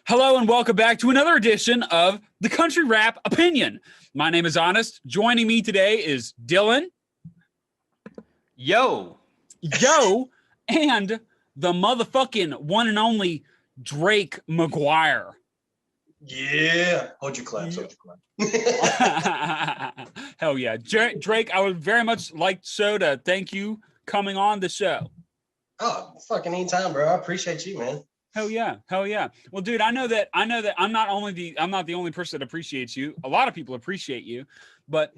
Hello and welcome back to another edition of the Country Rap Opinion. My name is Honest. Joining me today is Dylan. Yo, and the motherfucking one and only Drake McGuire. Yeah. Hold your claps. Hell yeah. Drake, I would very much like to thank you coming on the show. Oh, fucking anytime, bro. I appreciate you, man. Hell yeah. Well, dude, I know that I'm not the only person that appreciates you. A lot of people appreciate you, but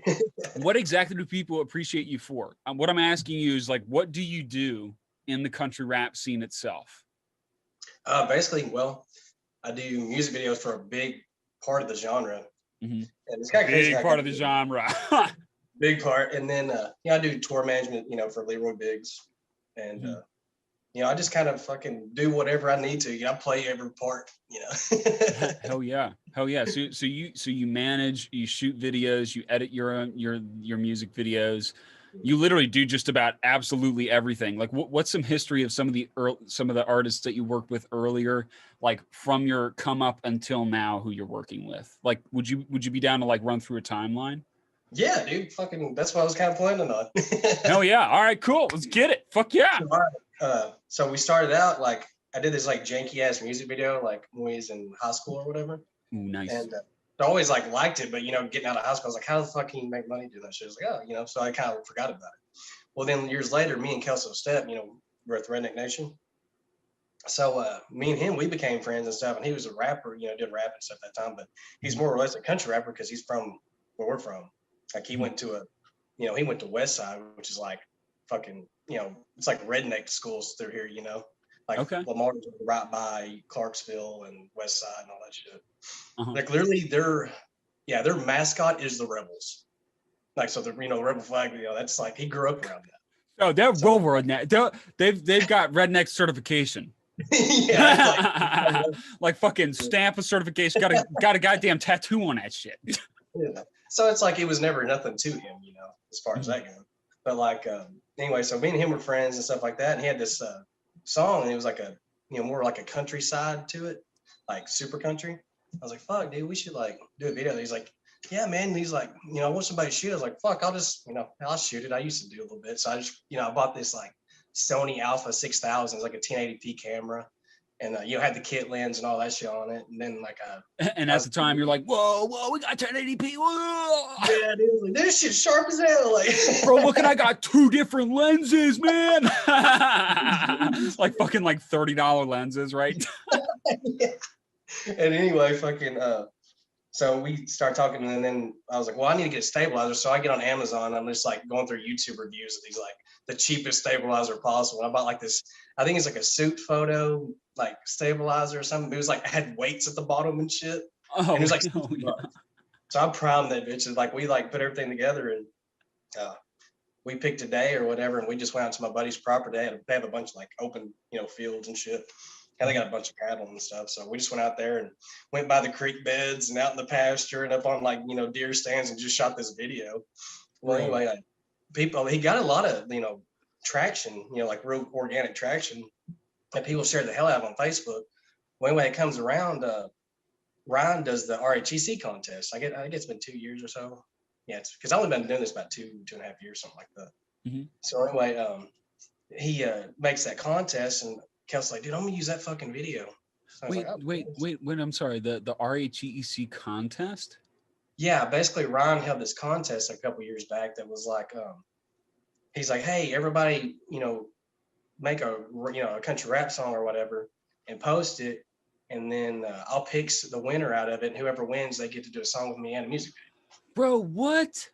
what exactly do people appreciate you for? What I'm asking you is like, what do you do in the country rap scene itself? Basically, well, I do music videos for a big part of the genre. Mm-hmm. And it's kind of crazy. Big part of the genre. Big part. And then, I do tour management, for Leroy Biggs. And, I just kind of fucking do whatever I need to. I play every part, Hell yeah. So you manage, you shoot videos, you edit your music videos. You literally do just about absolutely everything. Like, what's some history of some of the artists that you worked with earlier, like from your come up until now, who you're working with? Like, would you be down to like run through a timeline? Yeah, dude. Fucking, that's what I was kind of planning on. Hell yeah. All right, cool. Let's get it. Fuck yeah. So we started out like I did this like janky ass music video like when we was in high school or whatever. Ooh, nice. And I always like liked it, but getting out of high school, I was like, how the fuck can you make money doing that shit? I was like, oh, so I kind of forgot about it. Well, then years later, me and Kelso Step, we're at the Redneck Nation. So me and him, we became friends and stuff. And he was a rapper, did rap and stuff at that time, but he's more or less a country rapper because he's from where we're from. Like he went to he went to West Side, which is like fucking, it's like redneck schools through here, like okay. Lamar's right by Clarksville and West Side and all that shit. Uh-huh. Like literally their mascot is the Rebels. Like, so the, Rebel flag, that's like, he grew up around that. Oh, they're well redneck. They've got redneck certification. Yeah. Like fucking stamp of certification. Got a goddamn tattoo on that shit. Yeah. So it's like, it was never nothing to him, as far as that goes. But like, anyway, so me and him were friends and stuff like that. And he had this song, and it was like a, more like a countryside to it, like super country. I was like, fuck, dude, we should like do a video. He's like, yeah, man. And he's like, I want somebody to shoot. I was like, fuck, I'll just, I'll shoot it. I used to do a little bit. So I just, I bought this like Sony Alpha 6000, it's like a 1080p camera. And had the kit lens and all that shit on it, and then like and at the time you're like, whoa, we got 1080p, whoa. Yeah, dude, like, this shit's sharp as hell, like. Bro, look, I got 2 different lenses, man. Like fucking like $30 lenses, right? Yeah. And anyway, fucking so we start talking, and then I was like, well, I need to get a stabilizer. So I get on Amazon. I'm just like going through YouTube reviews of these like the cheapest stabilizer possible. And I bought like this, I think it's like a suit photo like stabilizer or something. It was like, it had weights at the bottom and shit. Oh, and it was like, yeah. So I primed that bitch. And like we like put everything together, and we picked a day or whatever, and we just went out to my buddy's property. They have a bunch of like open, fields and shit. And they got a bunch of cattle and stuff. So we just went out there and went by the creek beds and out in the pasture and up on like, deer stands and just shot this video. Well, anyway, he got a lot of, traction, like real organic traction that people share the hell out of on Facebook. Well, anyway, it comes around, Ryan does the RHTC contest. I think it's been 2 years or so. Yeah, it's because I've only been doing this about 2.5 years, something like that. Mm-hmm. So anyway, he makes that contest, and Kel's like, dude, I'm gonna use that fucking video. So wait, I'm sorry. The RHTC contest? Yeah, basically Ryan held this contest a couple years back that was like, he's like, hey, everybody, make a country rap song or whatever and post it, and then I'll pick the winner out of it, and whoever wins, they get to do a song with me and a music video. Bro, what?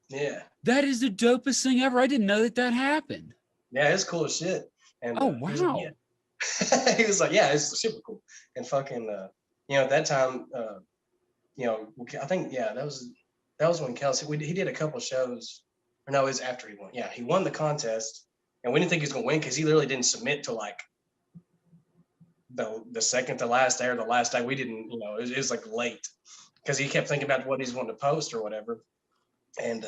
Yeah. That is the dopest thing ever. I didn't know that happened. Yeah, it's cool as shit. And oh wow. He was like, yeah, it's super cool. And fucking, at that time, I think, yeah, that was when Kelsey, he did a couple shows, or no, it was after he won. Yeah, he won the contest, and we didn't think he was going to win because he literally didn't submit to like the second to last day or the last day. We didn't, it was like late because he kept thinking about what he's wanting to post or whatever. And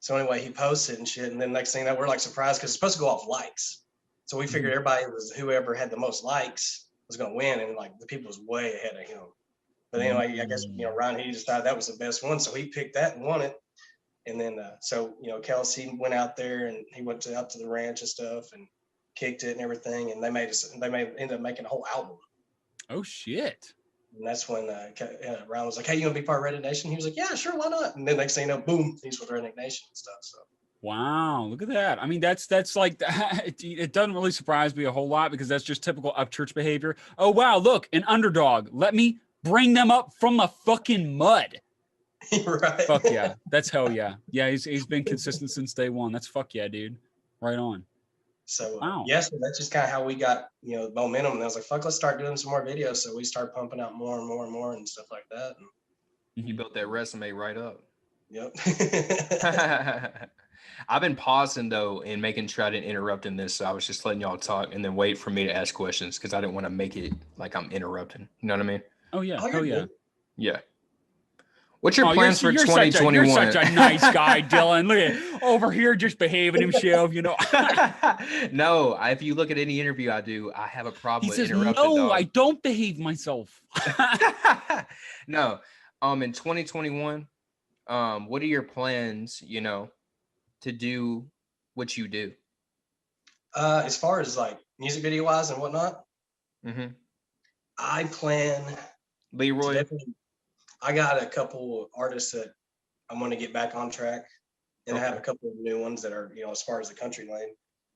so anyway, he posted and shit. And then next thing that we're like surprised because it's supposed to go off likes. So we figured everybody was whoever had the most likes was going to win, and like the people was way ahead of him. But anyway, I guess Ryan, he decided that was the best one, so he picked that and won it. And then so Kelsey went out there and he went out to the ranch and stuff and kicked it and everything, and they ended up making a whole album. Oh shit! And that's when Ryan was like, "Hey, you want to be part of Redneck Nation?" He was like, "Yeah, sure, why not?" And then next thing you know, boom, he's with Redneck Nation and stuff. So. Wow, look at that. I mean, that's like, it doesn't really surprise me a whole lot because that's just typical Upchurch behavior. Oh, wow, look, an underdog. Let me bring them up from the fucking mud. Right. Fuck yeah. That's hell yeah. Yeah, he's been consistent since day one. That's fuck yeah, dude. Right on. So, wow. Yes, that's just kind of how we got, momentum. And I was like, fuck, let's start doing some more videos. So we started pumping out more and more and more and stuff like that. And you built that resume right up. Yep. I've been pausing though and making sure I didn't interrupt in this. So I was just letting y'all talk and then wait for me to ask questions because I didn't want to make it like I'm interrupting. You know what I mean? Oh yeah. Oh yeah. Good. Yeah. What's your plans for 2021? You're such a nice guy, Dylan. Look at over here just behaving himself, No, if you look at any interview I do, I have a problem with interrupting. No, I don't behave myself. No. In 2021, what are your plans, to do what you do? As far as like music video wise and whatnot, I plan. Leroy, I got a couple artists that I'm going to get back on track, and I have a couple of new ones that are, as far as the country lane,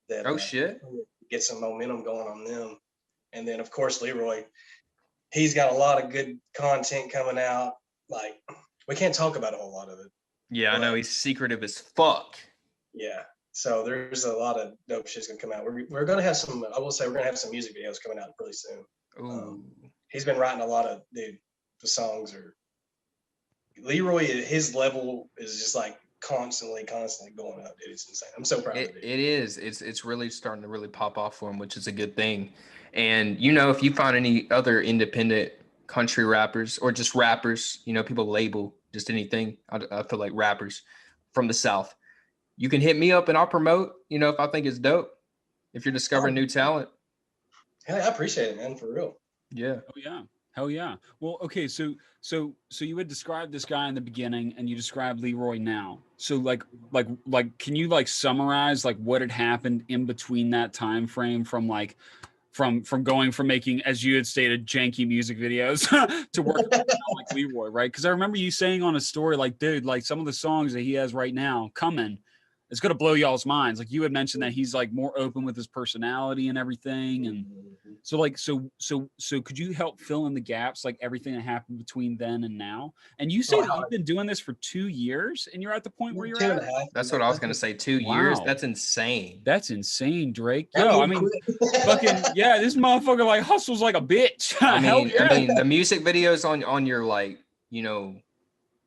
that shit, get some momentum going on them. And then of course Leroy, he's got a lot of good content coming out. Like we can't talk about a whole lot of it. Yeah, I know he's secretive as fuck. Yeah. So there's a lot of dope shit's gonna come out. We're gonna have some. I will say we're gonna have some music videos coming out really soon. He's been writing a lot of the songs are. Leroy, his level is just like constantly going up. Dude, it's insane. I'm so proud of it. It is. It's really starting to really pop off for him, which is a good thing. And if you find any other independent country rappers or just rappers, people label just anything. I feel like rappers from the South. You can hit me up and I'll promote, if I think it's dope. If you're discovering new talent. Hey, I appreciate it, man, for real. Yeah. Oh yeah. Hell yeah. Well, okay, so you had described this guy in the beginning and you described Leroy now. So like can you like summarize like what had happened in between that time frame from going from making, as you had stated, janky music videos to working like Leroy, right? Because I remember you saying on a story, like, dude, like some of the songs that he has right now coming, it's gonna blow y'all's minds. Like you had mentioned that he's like more open with his personality and everything, and so could you help fill in the gaps, like everything that happened between then and now? And you say that you've been doing this for 2 years, and you're at the point where you're at. That's what I was gonna say. 2 years. That's insane. That's insane, Drake. Yo, I mean, fucking yeah, this motherfucker like hustles like a bitch. I mean, the music videos on your like,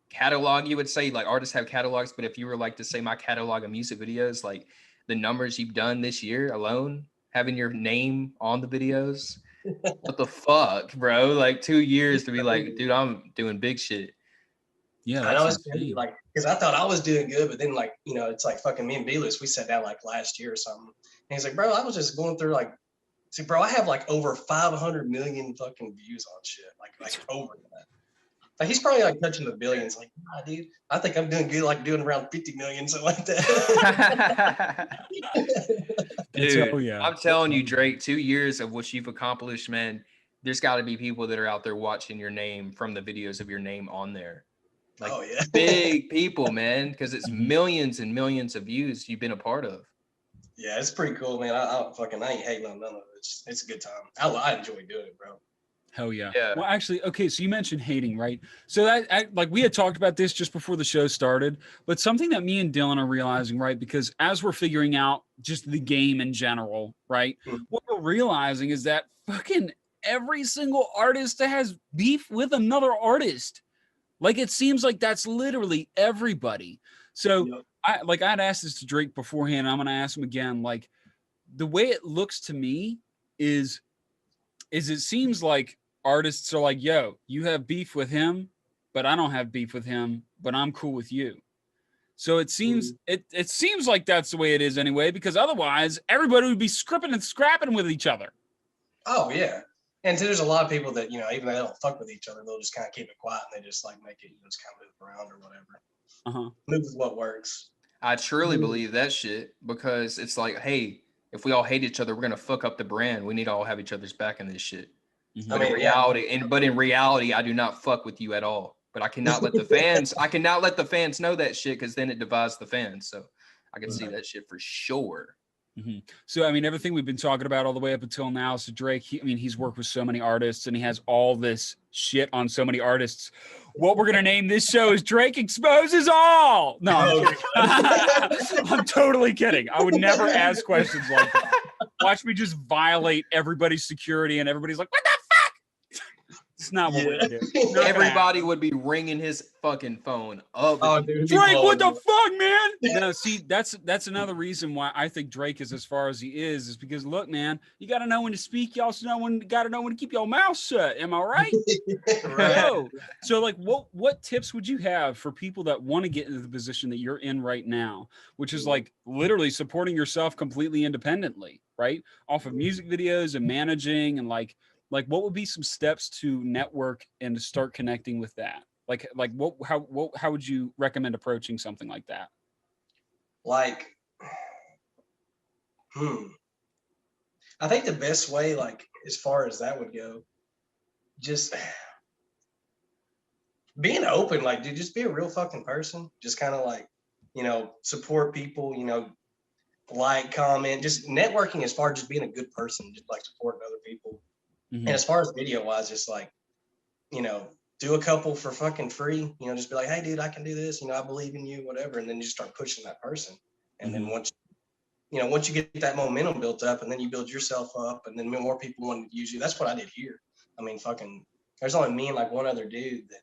catalog, you would say, like artists have catalogs, but if you were like to say my catalog of music videos, like the numbers you've done this year alone, having your name on the videos, what the fuck, bro? Like 2 years to be like, dude, I'm doing big shit. Yeah, I know it's crazy, like, because I thought I was doing good, but then like, it's like fucking me and Belus, we sat down like last year or something, and he's like, bro, I was just going through like, see, bro, I have like over 500 million fucking views on shit, like over that. Like he's probably like touching the billions. Like, nah, dude, I think I'm doing good, like doing around 50 million, something like that. Dude, I'm telling you, Drake, 2 years of what you've accomplished, man. There's got to be people that are out there watching your name from the videos of your name on there. Like big people, man, because it's millions and millions of views you've been a part of. Yeah, it's pretty cool, man. I ain't hating on none of it. It's a good time. I enjoy doing it, bro. Hell yeah. Well, actually, okay, so you mentioned hating, right? So that like we had talked about this just before the show started, but something that me and Dylan are realizing, right? Because as we're figuring out just the game in general, right? What we're realizing is that fucking every single artist that has beef with another artist. Like it seems like that's literally everybody. So I'd asked this to Drake beforehand. I'm gonna ask him again. Like the way it looks to me is it seems like artists are like, yo, you have beef with him, but I don't have beef with him, but I'm cool with you. So it seems it seems like that's the way it is anyway, because otherwise everybody would be scripping and scrapping with each other. Oh yeah. And so there's a lot of people that, even though they don't fuck with each other, they'll just kind of keep it quiet and they just like make it, just kind of move around or whatever. Move with what works. I truly believe that shit, because it's like, hey, if we all hate each other, we're gonna fuck up the brand. We need to all have each other's back in this shit. But in reality, I do not fuck with you at all. But I cannot let the fans know that shit, because then it divides the fans. So I can see that shit for sure. So, I mean, everything we've been talking about all the way up until now. So Drake, he's worked with so many artists and he has all this shit on so many artists. What we're going to name this show is Drake Exposes All. No, I'm totally kidding. I would never ask questions like that. Watch me just violate everybody's security and everybody's like, what the fuck? It's not what we do. Everybody would be ringing his fucking phone up. Oh, dude, Drake, what the fuck, man? No, see, that's another reason why I think Drake is as far as he is because look, man, you got to know when to speak. You also got to know when to keep your mouth shut. Am I right? Right. So, like, what tips would you have for people that want to get into the position that you're in right now, which is like literally supporting yourself completely independently, right? Off of music videos and managing and like what would be some steps to network and to start connecting with that? How would you recommend approaching something like that? Like, I think the best way, like, as far as that would go, just being open, like, dude, just be a real fucking person. Just kind of like, support people, like, comment, just networking as far as just being a good person, just like supporting other people. And as far as video wise, just like, do a couple for fucking free, just be like, hey dude, I can do this, I believe in you, whatever. And then you just start pushing that person. And then once you get that momentum built up and then you build yourself up and then more people want to use you. That's what I did here. I mean, there's only me and like one other dude that,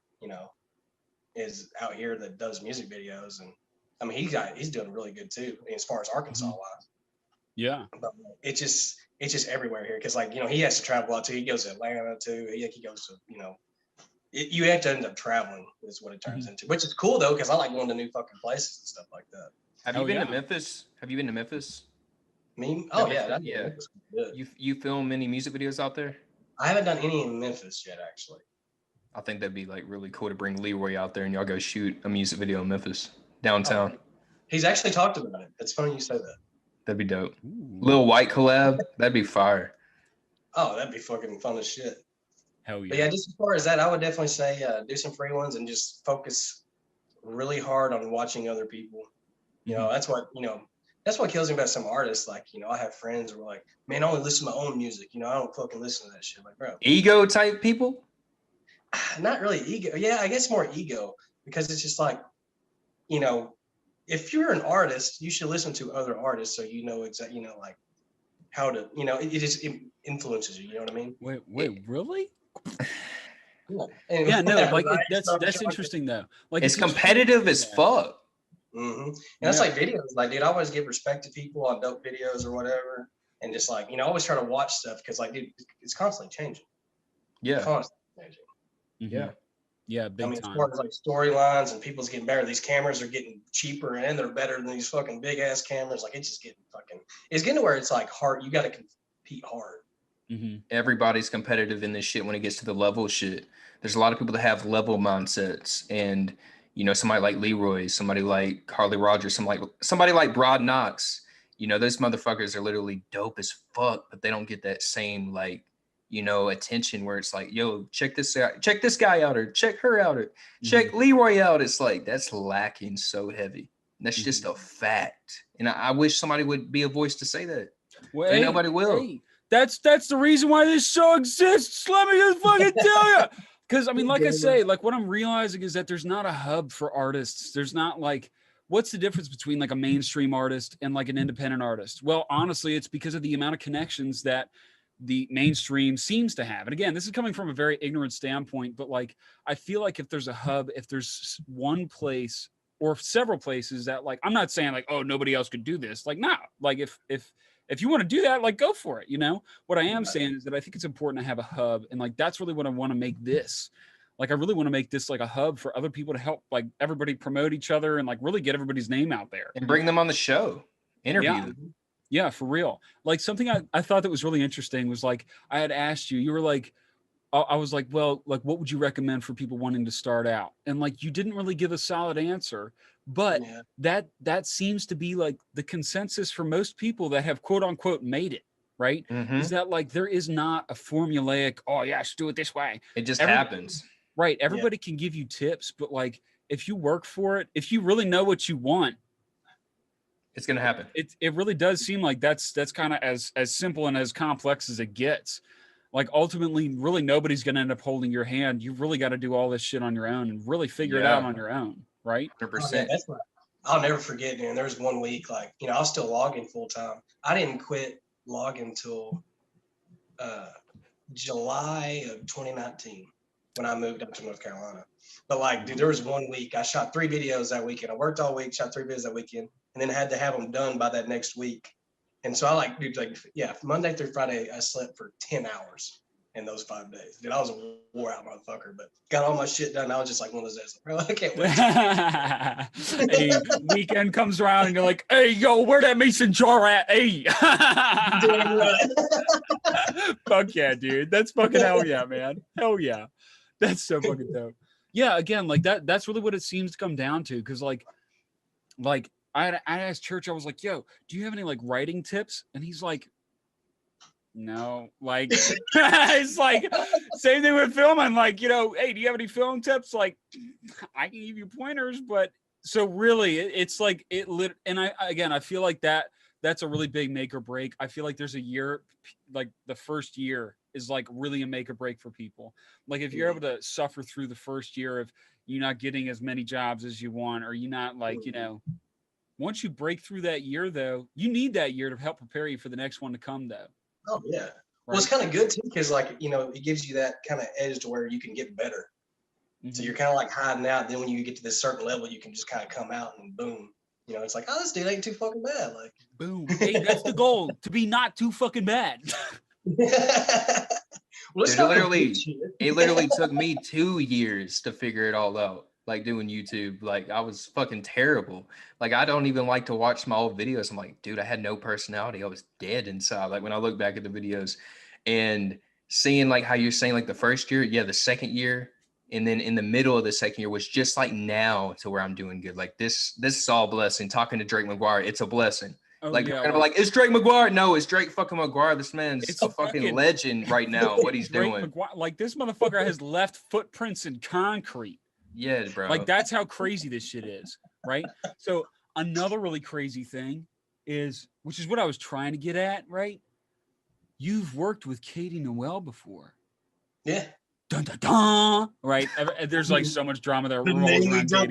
is out here that does music videos. And I mean, he's doing really good too, as far as Arkansas wise. Yeah. But it's just everywhere here. Cause like, he has to travel a lot too. He goes to Atlanta too. He goes to, you have to end up traveling is what it turns into, which is cool though. Cause I like going to new fucking places and stuff like that. Have you been to Memphis? Have you been to Memphis? Me? Oh yeah. Yeah. You film any music videos out there? I haven't done any in Memphis yet, actually. I think that'd be like really cool to bring Leroy out there and y'all go shoot a music video in Memphis downtown. Oh, he's actually talked about it. It's funny you say that. That'd be dope. Lil White collab. That'd be fire. Oh, that'd be fucking fun as shit. Hell yeah. But yeah, just as far as that, I would definitely say do some free ones and just focus really hard on watching other people. That's what kills me about some artists. Like, I have friends who are like, man, I only listen to my own music. I don't fucking listen to that shit. Like, bro. Ego type people? Not really ego. Yeah, I guess more ego because it's just like, if you're an artist, you should listen to other artists so exactly, like how to, it just influences you. You know what I mean? Wait, really? Yeah, no, like that's interesting though. Like it's competitive as fuck. And that's like videos. Like, dude, I always give respect to people on dope videos or whatever, and just like I always try to watch stuff because like, dude, it's constantly changing. Yeah, constantly changing. Yeah, big time. As far as like storylines and people's getting better, these cameras are getting cheaper and they're better than these fucking big ass cameras. Like it's getting to where it's like hard. You got to compete hard. Everybody's competitive in this shit when it gets to the level shit. There's a lot of people that have level mindsets, and somebody like Leroy, somebody like Carly Rogers, somebody like Broadnax. Those motherfuckers are literally dope as fuck, but they don't get that same like attention where it's like, yo, check this guy out, or check her out, or check Leroy out. It's like that's lacking so heavy. That's just a fact. And I wish somebody would be a voice to say that. Well, and nobody will. Hey, that's the reason why this show exists. Let me just fucking tell you. Because I mean, like I say, like what I'm realizing is that there's not a hub for artists. There's not like, what's the difference between like a mainstream artist and like an independent artist? Well, honestly, it's because of the amount of connections that the mainstream seems to have. And again, this is coming from a very ignorant standpoint, but like, I feel like if there's a hub, if there's one place or several places that like, I'm not saying like, oh, nobody else could do this. Like, nah, like if you want to do that, like go for it. What I am saying is that I think it's important to have a hub. And like, that's really what I want to make this. Like, I really want to make this like a hub for other people to help like everybody promote each other and like really get everybody's name out there. And bring them on the show, interview them. Yeah, for real. Like something I thought that was really interesting was like, I had asked you, you were like, I was like, well, like, what would you recommend for people wanting to start out? And like, you didn't really give a solid answer, but that seems to be like the consensus for most people that have quote unquote made it, right? Is that like, there is not a formulaic, oh yeah, I should do it this way. It just happens. Right. Everybody can give you tips, but like, if you work for it, if you really know what you want, it's going to happen. It really does seem like that's kind of as simple and as complex as it gets. Like ultimately, really nobody's going to end up holding your hand. You've really got to do all this shit on your own and really figure it out on your own, right? 100%. Yeah, that's what I'll never forget, man. There was one week, like, you know, I was still logging full time. I didn't quit logging until July of 2019 when I moved up to North Carolina. But like, dude, there was one week I shot 3 videos that weekend. I worked all week, shot 3 videos that weekend, and then had to have them done by that next week. And so I like, dude, like, yeah, Monday through Friday, I slept for 10 hours in those 5 days. Dude, I was a wore out motherfucker, but got all my shit done. I was just like one of those days, like, bro, I can't wait. Hey, weekend comes around and you're like, hey, yo, where that mason jar at? Hey. Fuck yeah, dude. That's fucking hell yeah, man. Hell yeah. That's so fucking dope. Yeah, again, like that's really what it seems to come down to. Cause like I asked Church, I was like, yo, do you have any like writing tips? And he's like, no, like, it's like, same thing with film. I'm like, you know, hey, do you have any film tips? Like, I can give you pointers, but so really it's like and I feel like that's a really big make or break. I feel like there's a year, like the first year is like really a make or break for people. Like if you're able to suffer through the first year of you not getting as many jobs as you want, or you not like, you know, once you break through that year though, you need that year to help prepare you for the next one to come though. Oh yeah. Right? Well, it's kind of good too, because like, you know, it gives you that kind of edge to where you can get better. Mm-hmm. So you're kind of like hiding out. Then when you get to this certain level, you can just kind of come out and boom. You know, it's like, oh, this dude ain't too fucking bad. Like, boom. Hey, that's the goal, to be not too fucking bad. Well, it literally took me 2 years to figure it all out. Like doing YouTube, like I was fucking terrible. Like I don't even like to watch my old videos. I'm like, dude, I had no personality. I was dead inside. Like when I look back at the videos and seeing like how you're saying like the first year, yeah, the second year, and then in the middle of the second year was just like now to where I'm doing good. Like this is all blessing. Talking to Drake McGuire, it's a blessing. Oh, like, yeah, like, it's Drake McGuire. No, it's Drake fucking McGuire. This man's a fucking legend right now. What he's Drake doing. McGuire, like this motherfucker has left footprints in concrete. Yeah, bro. Like that's how crazy this shit is, right? So another really crazy thing is, which is what I was trying to get at, right? You've worked with Katie Noel before. Yeah. Dun, dun, dun, right? There's like so much drama that rolls around dating. Dun,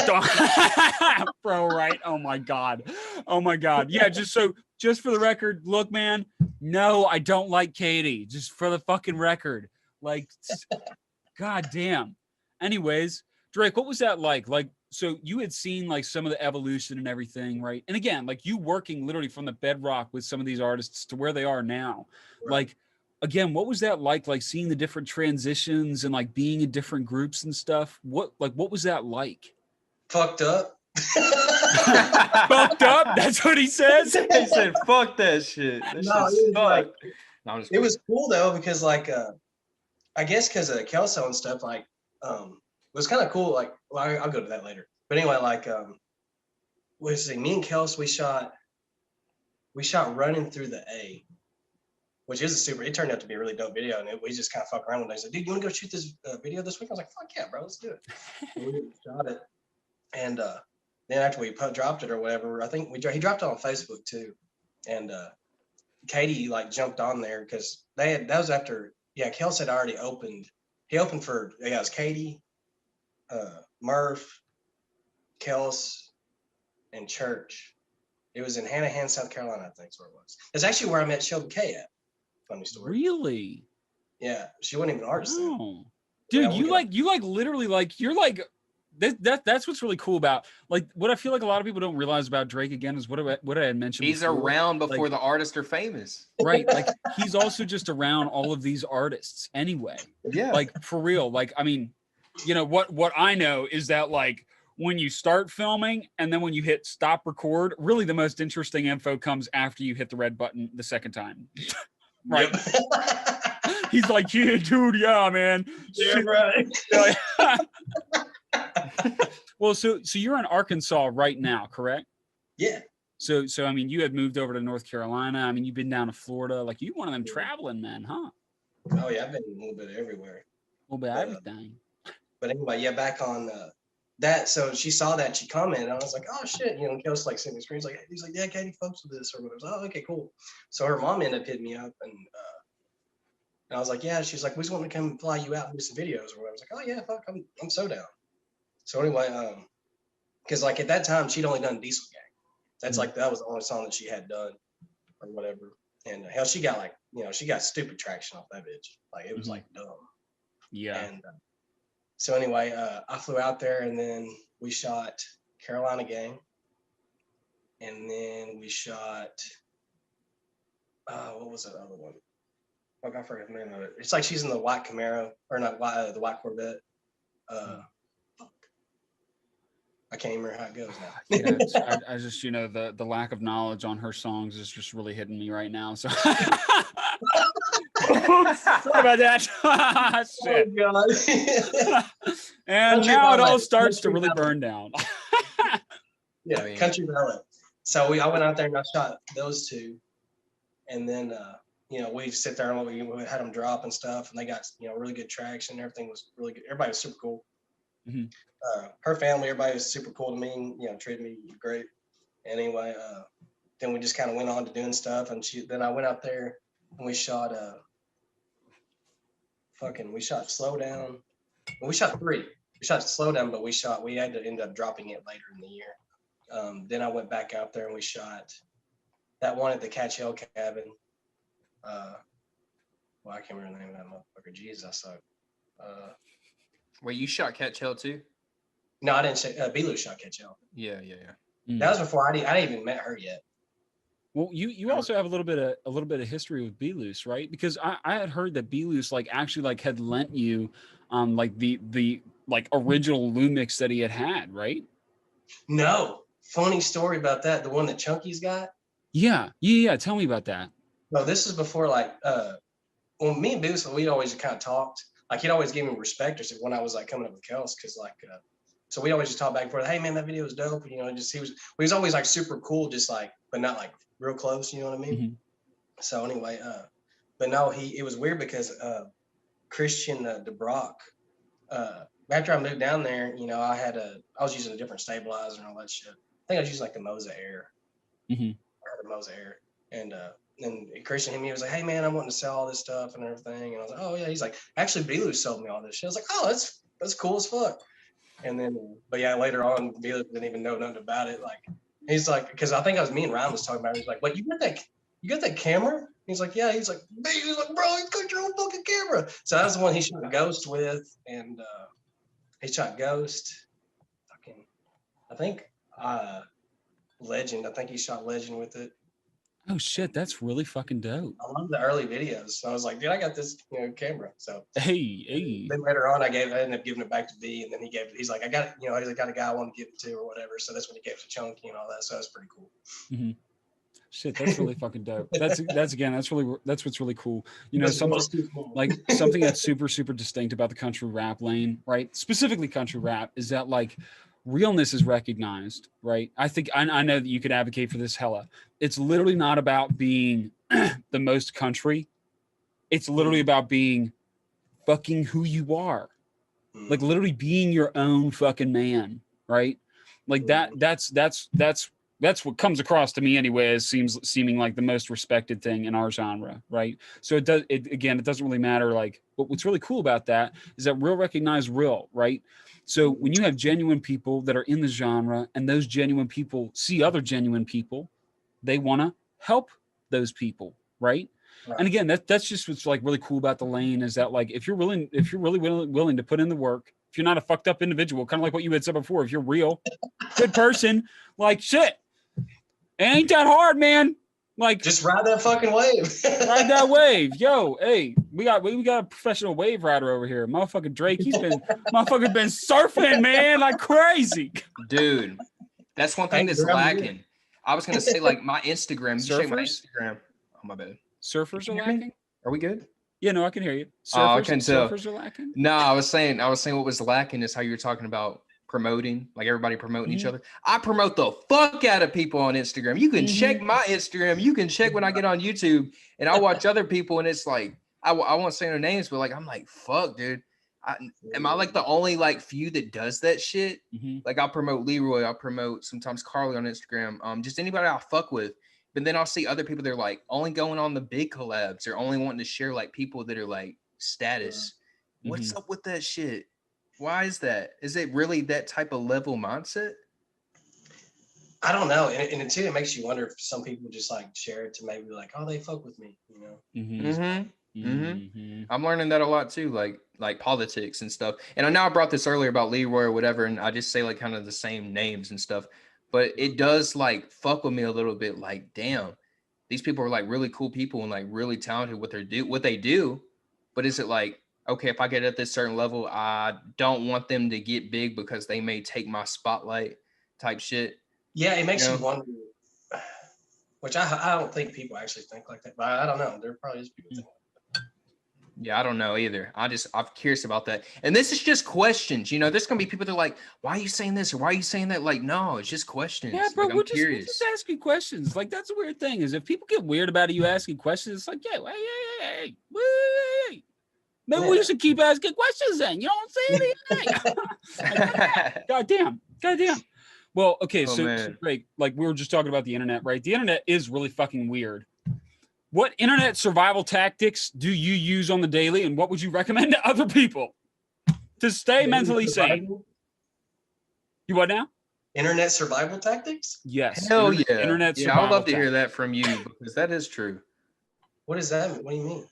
dun, dun. Bro, right? Oh my God. Yeah, just for the record, look, man, no, I don't like Katie. Just for the fucking record. Like, God damn. Anyways, Drake, what was that like? Like, so you had seen like some of the evolution and everything, right? And again, like you working literally from the bedrock with some of these artists to where they are now. Right. Like, again, what was that like seeing the different transitions and like being in different groups and stuff? What was that like? Fucked up. Fucked up? That's what he says? He said, fuck that shit. It was cool though, because like, I guess because of Kelso and stuff, like, it was kind of cool. Like, well, I'll go to that later. But anyway, like, me and Kels, we shot Running Through the A, which is it turned out to be a really dope video. And we just kind of fuck around one day. Said, dude, you want to go shoot this video this week? I was like, fuck yeah, bro, let's do it. And we shot it. And then after we dropped it or whatever, I think he dropped it on Facebook too. And Katie like jumped on there because that was after, yeah, Kels had already opened. He opened for, it was Katie, Murph, Kels, and Church. It was in Hanahan, South Carolina, I think is where it was. It's actually where I met Shelby K at. Funny story. Really? Yeah, she wasn't even an artist then. Dude, yeah, you literally like, you're like, that's what's really cool about, like, what I feel like a lot of people don't realize about Drake, again, is what I had mentioned. He's before. Around before like, the artists are famous. Right. Like, he's also just around all of these artists anyway. Yeah. Like, for real. Like, I mean, you know, what I know is that, like, when you start filming and then when you hit stop record, really the most interesting info comes after you hit the red button the second time. Right. Yep. He's like, yeah, dude, yeah, man. Yeah, right. Well, so you're in Arkansas right now, correct? Yeah. So I mean, you had moved over to North Carolina. I mean, you've been down to Florida. Like, you one of them traveling men, huh? Oh yeah, I've been a little bit everywhere. A little bit of everything. But anyway, yeah, back on that. So she saw that, she commented, and I was like, oh shit, you know, Kel's like sending me screens, like, he's like, yeah, Katie fucks with this or whatever. I was like, oh, okay, cool. So her mom ended up hitting me up, and I was like, yeah. She's like, we just want me to come fly you out and do some videos or whatever. I was like, oh yeah, fuck, I'm so down. So anyway, because like at that time she'd only done Diesel Gang. That's like, that was the only song that she had done or whatever. And hell, she got like, you know, she got stupid traction off that bitch. Like it was like dumb. Yeah. And so anyway, I flew out there, and then we shot Carolina Gang, and then we shot what was that other one? Oh, I forget the name of it. It's like she's in the white Camaro, or not white, the white Corvette. I can't remember how it goes now. Yeah, I just, you know, the lack of knowledge on her songs is just really hitting me right now. So sorry about that. Shit. Oh, God. And Country now it all ballet. starts to Country really ballet. burn down. Yeah, I mean- country ballet. So I went out there and I shot those two, and then you know, we sit there and we had them drop and stuff, and they got, you know, really good traction. Everything was really good. Everybody was super cool. Mhm. Her family, everybody was super cool to me. You know, treated me great. Anyway, then we just kind of went on to doing stuff, and then I went out there and we shot we shot Slow Down. Well, we shot 3. We shot Slow Down, but we had to end up dropping it later in the year. Then I went back out there and we shot that one at the Catch Hill cabin. Well, I can't remember the name of that motherfucker. Jesus, I suck. Wait, you shot Catch Hell too? No, I didn't say B-Lou shot Catch Hill. Yeah. That was before I didn't even met her yet. Well, you also have a little bit of history with B-Loose, right? Because I had heard that B-Loose like actually like had lent you like the like original Lumix that he had, right? No, funny story about that. The one that Chunky's got. Yeah. Tell me about that. No, this is before like well, me and B-Loose, we always kind of talked. Like he'd always give me respect or something when I was like coming up with Kels, because like so we always just talk back and forth. Hey man, that video was dope. You know, just he was always like super cool, just like, but not like real close. You know what I mean? Mm-hmm. So anyway, but no, it was weird because Christian DeBrock. After I moved down there, you know, I was using a different stabilizer and all that shit. I think I was using like the Moza Air. Mm-hmm. Or the Moza Air, and Christian hit me. He was like, "Hey man, I'm wanting to sell all this stuff and everything." And I was like, "Oh yeah." He's like, "Actually, B-Lou sold me all this shit." I was like, "Oh, that's cool as fuck." And then, but yeah, later on, B-Lou didn't even know nothing about it. Like, he's like, because I think me and Ryan was talking about it. He's like, "What, you got that camera?" He's like, "Yeah." He's like, "He's like, bro, you got your own fucking camera." So that was the one he shot Ghost with, and he shot Ghost. Fucking, I think Legend. I think he shot Legend with it. Oh shit, that's really fucking dope. I love the early videos. So I was like, dude, I got this, you know, camera. So Hey. then later on, I ended up giving it back to B, and then he's like, I got it, you know, he's like, got a guy I want to give it to or whatever. So that's when he gave it to Chunky and all that. So that's pretty cool. Mm-hmm. Shit, that's really fucking dope. That's what's really cool. You know, something that's super, super distinct about the country rap lane, right? Specifically country rap, is that like realness is recognized, right? I think I know that you could advocate for this hella. It's literally not about being the most country. It's literally about being fucking who you are. Like literally being your own fucking man, right? Like that's what comes across to me anyway as seeming like the most respected thing in our genre, right? So it doesn't really matter. Like, but what's really cool about that is that real recognize real, right? So when you have genuine people that are in the genre, and those genuine people see other genuine people, they want to help those people, right? And again, that's just what's like really cool about the lane, is that like if you're really willing to put in the work, if you're not a fucked up individual, kind of like what you had said before, if you're real, good person, like shit, it ain't that hard, man. Like, just ride that fucking wave. ride that wave. Yo, hey, we got a professional wave rider over here. Motherfucking Drake, motherfucker been surfing, man, like crazy. Dude, that's one thing that's lacking. I was gonna say, like, my Instagram. You check my Instagram. Oh, my bad. Surfers are lacking? Are we good? Yeah, no, I can hear you. I can tell. Surfers are lacking? No, I was saying what was lacking is how you were talking about promoting, like everybody promoting each other. I promote the fuck out of people on Instagram. You can check my Instagram. You can check when I get on YouTube, and I watch other people, and it's like, I won't say their names, but like, I'm like, fuck, dude. Am I like the only like few that does that shit? Like, I'll promote Leroy. I'll promote sometimes Carly on Instagram. Just anybody I fuck with. But then I'll see other people that are like only going on the big collabs or only wanting to share like people that are like status. What's up with that shit? Why is that? Is it really that type of level mindset? I don't know. And too, it makes you wonder if some people just like share it to maybe like, oh, they fuck with me, you know? I'm learning that a lot too, like politics and stuff. And I know I brought this earlier about Leroy or whatever, and I just say like kind of the same names and stuff. But it does like fuck with me a little bit. Like, damn, these people are like really cool people and like really talented what they do. But is it like, okay, if I get at this certain level, I don't want them to get big because they may take my spotlight type shit? Yeah, it makes you wonder. Which I don't think people actually think like that. But I don't know. There probably is people think like that. Yeah, I don't know either. I'm curious about that. And this is just questions. You know, there's going to be people that are like, why are you saying this? Or why are you saying that? Like, no, it's just questions. Yeah, bro, like, we're just asking questions. Like, that's a weird thing is if people get weird about you asking questions, it's like, yeah, wait. Maybe we should keep asking questions then. You don't say anything. Goddamn. Well, okay, so like we were just talking about the internet, right? The internet is really fucking weird. What internet survival tactics do you use on the daily, and what would you recommend to other people to stay mentally sane? You what now? Internet survival tactics? Yes. Hell yeah. Internet survival I would love to hear that from you because that is true. What does that mean? What do you mean?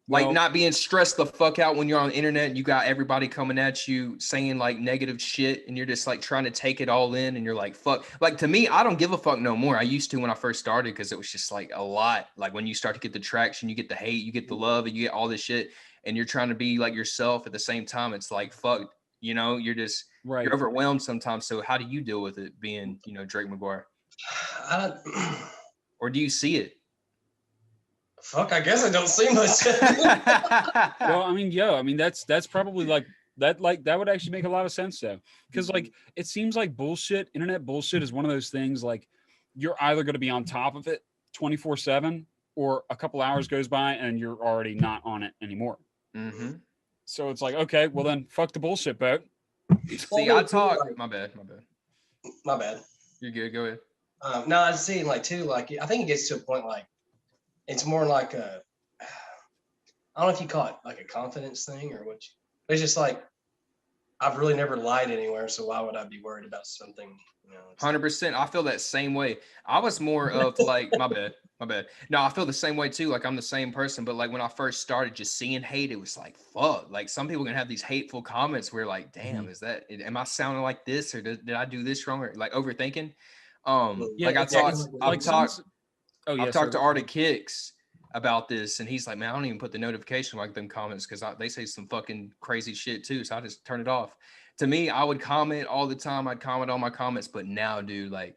Like not being stressed the fuck out when you're on the internet and you got everybody coming at you saying like negative shit and you're just like trying to take it all in and you're like, fuck. Like to me, I don't give a fuck no more. I used to when I first started because it was just like a lot. Like when you start to get the traction, you get the hate, you get the love, and you get all this shit and you're trying to be like yourself at the same time. It's like, fuck, you know, you're just, you're overwhelmed sometimes. So how do you deal with it being, you know, Drake McGuire? Or do you see it? Fuck, I guess I don't see much. Well, I mean, that's probably like that would actually make a lot of sense though. Because like it seems like internet bullshit is one of those things like you're either going to be on top of it 24/7 or a couple hours goes by and you're already not on it anymore. So it's like, okay, well then fuck the bullshit boat. See, I talk. Like, my bad. You're good. Go ahead. No, I was seeing like too, like I think it gets to a point like it's more like I don't know if you call it like a confidence thing or what. But it's just like I've really never lied anywhere, so why would I be worried about something? You know, 100%. I feel that same way. I was more of like my bad. No, I feel the same way too. Like I'm the same person, but like when I first started just seeing hate, it was like fuck. Like some people can have these hateful comments where like, damn, am I sounding like this or did I do this wrong or like overthinking? Like I've talked to Arctic Kicks about this, and he's like, man, I don't even put the notification like them comments because they say some fucking crazy shit too, so I just turn it off. To me, I would comment all the time. I'd comment on my comments, but now, dude, like,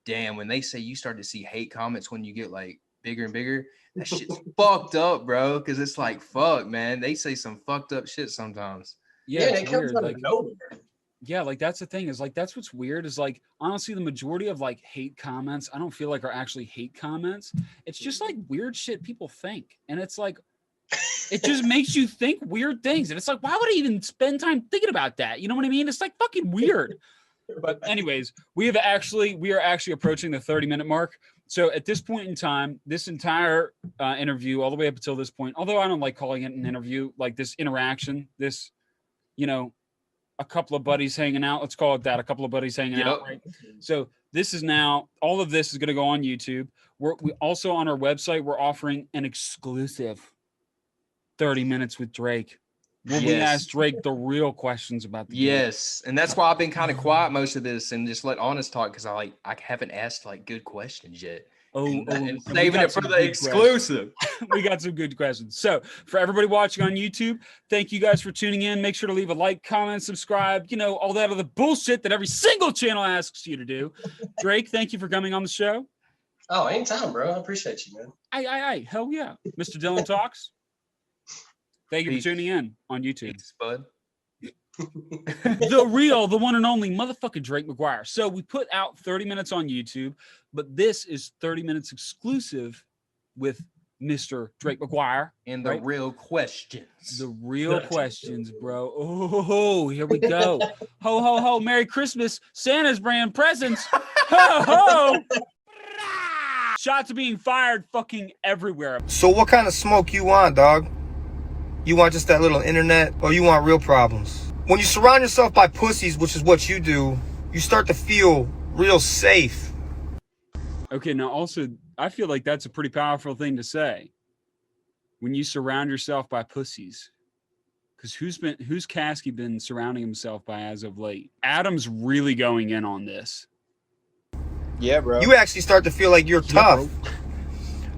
damn, when they say you start to see hate comments when you get like bigger and bigger, that shit's fucked up, bro. Because it's like, fuck, man, they say some fucked up shit sometimes. Yeah, it comes out of nowhere. Yeah, like that's the thing is like that's what's weird is like honestly the majority of like hate comments I don't feel like are actually hate comments. It's just like weird shit people think, and it's like it just makes you think weird things, and it's like why would I even spend time thinking about that? You know what I mean? It's like fucking weird. But anyways, we are actually approaching the 30-minute mark. So at this point in time, this entire interview, all the way up until this point, although I don't like calling it an interview, like this interaction, this, you know, a couple of buddies hanging out. Let's call it that. A couple of buddies hanging out. Right? So this is now, all of this is going to go on YouTube. We also on our website, we're offering an exclusive 30 minutes with Drake. We ask Drake the real questions about the game. And that's why I've been kind of quiet most of this and just let honest talk because I haven't asked like good questions yet. And saving it for the exclusive. We got some good questions. So for everybody watching on YouTube, thank you guys for tuning in. Make sure to leave a like, comment, subscribe, all that other bullshit that every single channel asks you to do. Drake, thank you for coming on the show. Oh, anytime, bro. I appreciate you, man. Aye. Hell yeah. Mr. DylanTalkz, thank you for tuning in on YouTube. Peace, bud. The real, the one and only motherfucking Drake McGuire. So we put out 30 minutes on YouTube, but this is 30 minutes exclusive with Mr. Drake McGuire. And the real questions. The real questions, bro. Oh, here we go. Ho, ho, ho. Merry Christmas. Santa's brand presents. Ho, ho. Shots are being fired fucking everywhere. So what kind of smoke you want, dog? You want just that little internet, or you want real problems? When you surround yourself by pussies, which is what you do, you start to feel real safe. Okay, now also, I feel like that's a pretty powerful thing to say. When you surround yourself by pussies. Because who's Caskey been surrounding himself by as of late? Adam's really going in on this. Yeah, bro. You actually start to feel like you're tough.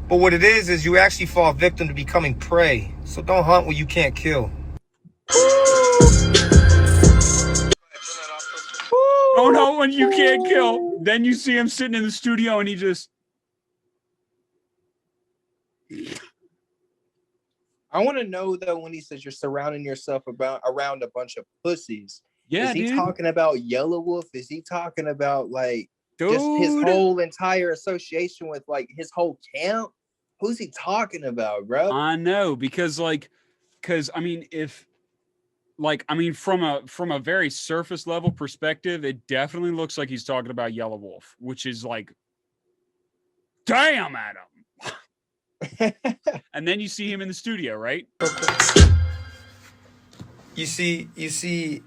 But what it is you actually fall victim to becoming prey. So don't hunt what you can't kill. Don't hunt what you can't kill. Then you see him sitting in the studio and he just... I want to know, though, when he says you're surrounding yourself around a bunch of pussies. Yeah, is he talking about Yellow Wolf? Is he talking about, like, dude, just his whole entire association with, like, his whole camp? Who's he talking about, bro? I know, because I mean, from a very surface level perspective, it definitely looks like he's talking about Yellow Wolf, which is like, damn, Adam. And then you see him in the studio, right? You see,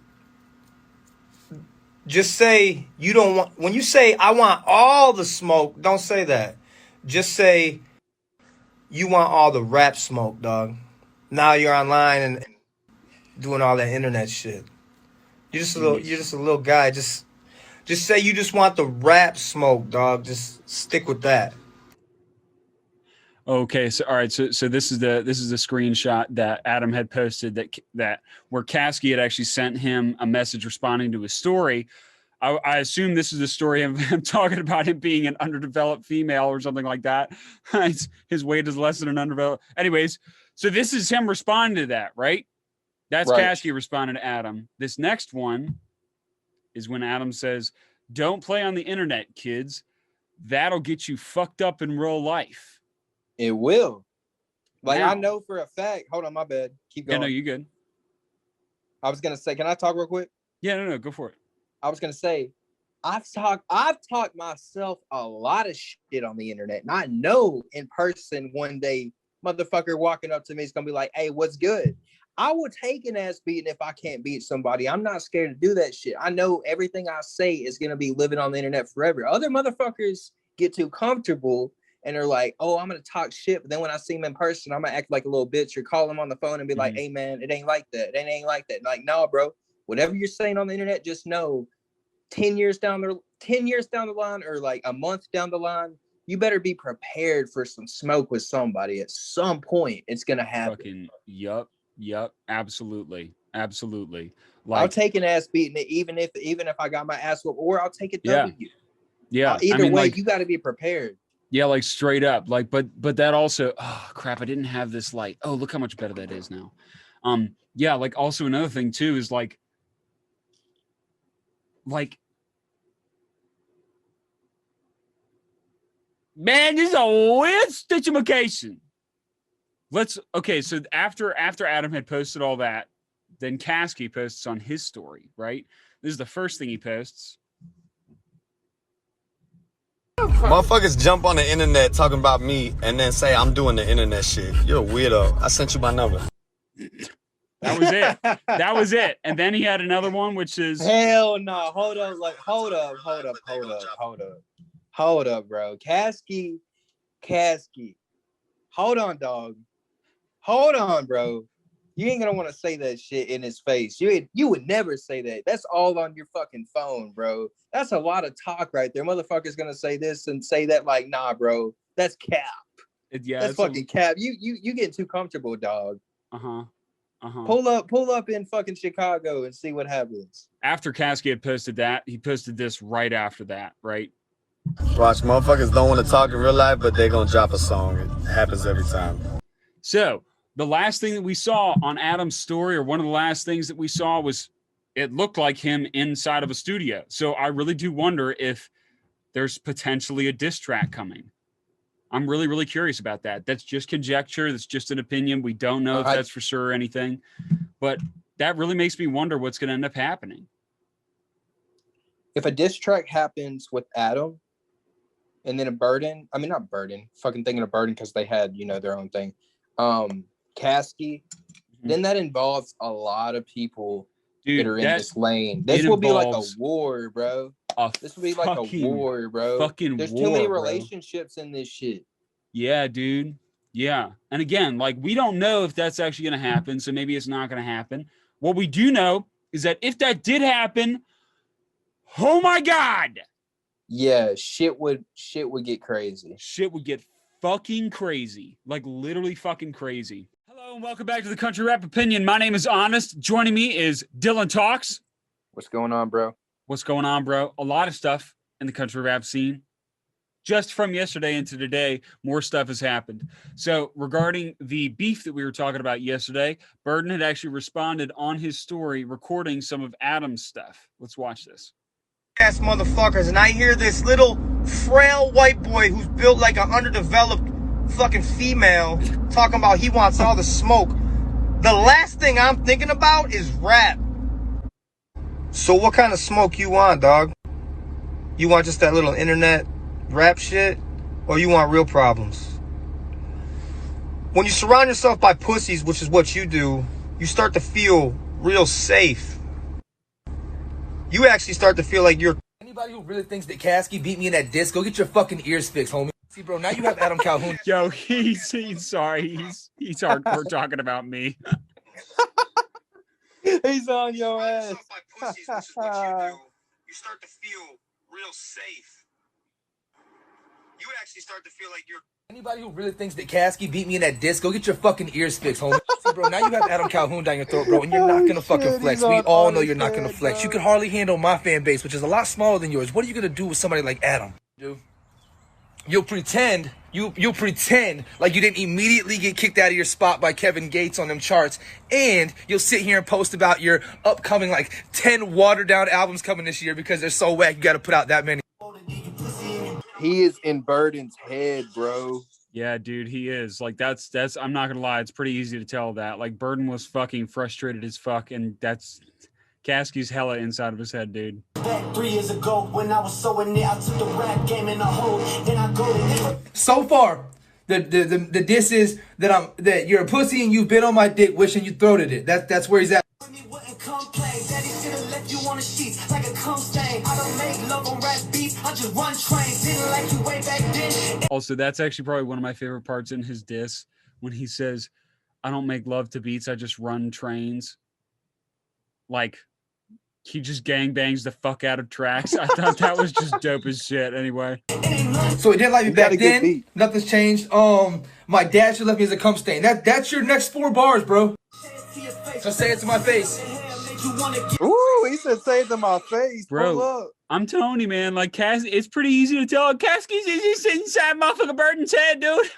just say you don't want, when you say I want all the smoke, don't say that. Just say you want all the rap smoke, dog. Now you're online and doing all that internet shit. You're just a little guy. Just say you just want the rap smoke, dog. Just stick with that. Okay, so all right, so this is the screenshot that Adam had posted that where Caskey had actually sent him a message responding to his story. I assume this is the story of him talking about him being an underdeveloped female or something like that. His weight is less than an underdeveloped. Anyways, so this is him responding to that, right? That's right. Caskey responding to Adam. This next one is when Adam says, "Don't play on the internet, kids. That'll get you fucked up in real life." It will. Like, now, I know for a fact. Hold on, my bad. Keep going. Yeah, no, you good. I was gonna say, can I talk real quick? Yeah, no, go for it. I was gonna say, I've talked myself a lot of shit on the internet, and I know in person one day, motherfucker walking up to me is gonna be like, "Hey, what's good?" I will take an ass beating if I can't beat somebody. I'm not scared to do that shit. I know everything I say is gonna be living on the internet forever. Other motherfuckers get too comfortable and they're like, "Oh, I'm gonna talk shit," but then when I see him in person, I'm gonna act like a little bitch or call him on the phone and be like, "Hey man, it ain't like that. It ain't like that." Like, no, bro. Whatever you're saying on the internet, just know 10 years down the line, or like a month down the line, you better be prepared for some smoke with somebody. At some point, it's gonna happen. Fucking yup, absolutely. Like, I'll take an ass beating, even if I got my ass whooped, or I'll take a W. Yeah. Either way, you got to be prepared. Yeah, like straight up. Like, but that also, oh crap, I didn't have this light. Oh, look how much better that is now. Yeah, like also another thing too is like man, this is a weird situation. Okay, so after Adam had posted all that, then Caskey posts on his story, right? This is the first thing he posts. Motherfuckers jump on the internet talking about me and then say I'm doing the internet shit. You're a weirdo. I sent you my number. That was it. That was it. And then he had another one, which is hell no. Hold up, bro. Caskey. Hold on, dog. Hold on, bro. You ain't gonna want to say that shit in his face. You would never say that. That's all on your fucking phone, bro. That's a lot of talk right there. Motherfucker's gonna say this and say that, like, nah, bro. That's cap. That's fucking cap. You getting too comfortable, dog. Pull up in fucking Chicago and see what happens. After Caskey had posted that, he posted this right after that, right? Watch, motherfuckers don't want to talk in real life, but they're gonna drop a song. It happens every time. So the last thing that we saw on Adam's story, or one of the last things that we saw, was it looked like him inside of a studio. So I really do wonder if there's potentially a diss track coming. I'm really, really curious about that. That's just conjecture. That's just an opinion. We don't know if that's for sure or anything. But that really makes me wonder what's going to end up happening. If a diss track happens with Adam and then a Burden, I mean, not Burden, fucking thinking of Burden because they had, their own thing. Caskey, then that involves a lot of people that are in this lane. This will be like a war, bro. This will be like a war, bro. There's too many relationships in this shit. Yeah, dude. Yeah. And again, like, we don't know if that's actually going to happen, so maybe it's not going to happen. What we do know is that if that did happen, oh my God. Yeah, shit would get crazy. Shit would get fucking crazy. Like, literally fucking crazy. Hello and welcome back to the Country Rap Opinion. My name is Honest. Joining me is DylanTalkz. What's going on, bro? What's going on, bro? A lot of stuff in the country rap scene. Just from yesterday into today, more stuff has happened. So regarding the beef that we were talking about yesterday, Burden had actually responded on his story, recording some of Adam's stuff. Let's watch this. Ass motherfuckers, and I hear this little frail white boy who's built like an underdeveloped fucking female talking about he wants all the smoke. The last thing I'm thinking about is rap. So what kind of smoke you want, dog? You want just that little internet rap shit, or you want real problems? When you surround yourself by pussies, which is what you do, you start to feel real safe. You actually start to feel like you're... Anybody who really thinks that Caskey beat me in that disc, go get your fucking ears fixed, homie. See, bro, now you have Adam Calhoun. Yo, he's sorry. He's hardcore talking about me. He's on your ass. By pussies, which is what you do, you start to feel real safe. You actually start to feel like you're... Anybody who really thinks that Caskey beat me in that disc, go get your fucking ears fixed, homie. See, bro, now you have Adam Calhoun down your throat, bro, and you're not gonna fucking flex. We all know you're not gonna flex. You can hardly handle my fan base, which is a lot smaller than yours. What are you gonna do with somebody like Adam, dude? You'll pretend like you didn't immediately get kicked out of your spot by Kevin Gates on them charts, and you'll sit here and post about your upcoming like 10 watered down albums coming this year because they're so whack. You got to put out that many. He is in Burden's head, bro. Yeah, dude, he is. Like, that's I'm not gonna lie, it's pretty easy to tell that. Like, Burden was fucking frustrated as fuck, and that's Caskey's hella inside of his head, dude. Back 3 years ago when I was so in there, I took the rap game in a hole. Then I go to So far, the diss is that you're a pussy and you've been on my dick wishing you throated it. That's where he's at. Daddy should have left you on the sheets like a cum stain. I don't make love on rap beats. I just run trains. Didn't like you way back then. Also, that's actually probably one of my favorite parts in his diss when he says, "I don't make love to beats. I just run trains." Like, he just gangbangs the fuck out of tracks. I thought that was just dope as shit. Anyway. So he didn't like me back then. Nothing's changed. My dad should left me as a cum stain. That's your next 4 bars, bro. So say it to my face. Ooh, he said say it to my face. Bro, I'm telling you, man, like, it's pretty easy to tell. Caskey's just inside motherfucking Burden's head, dude.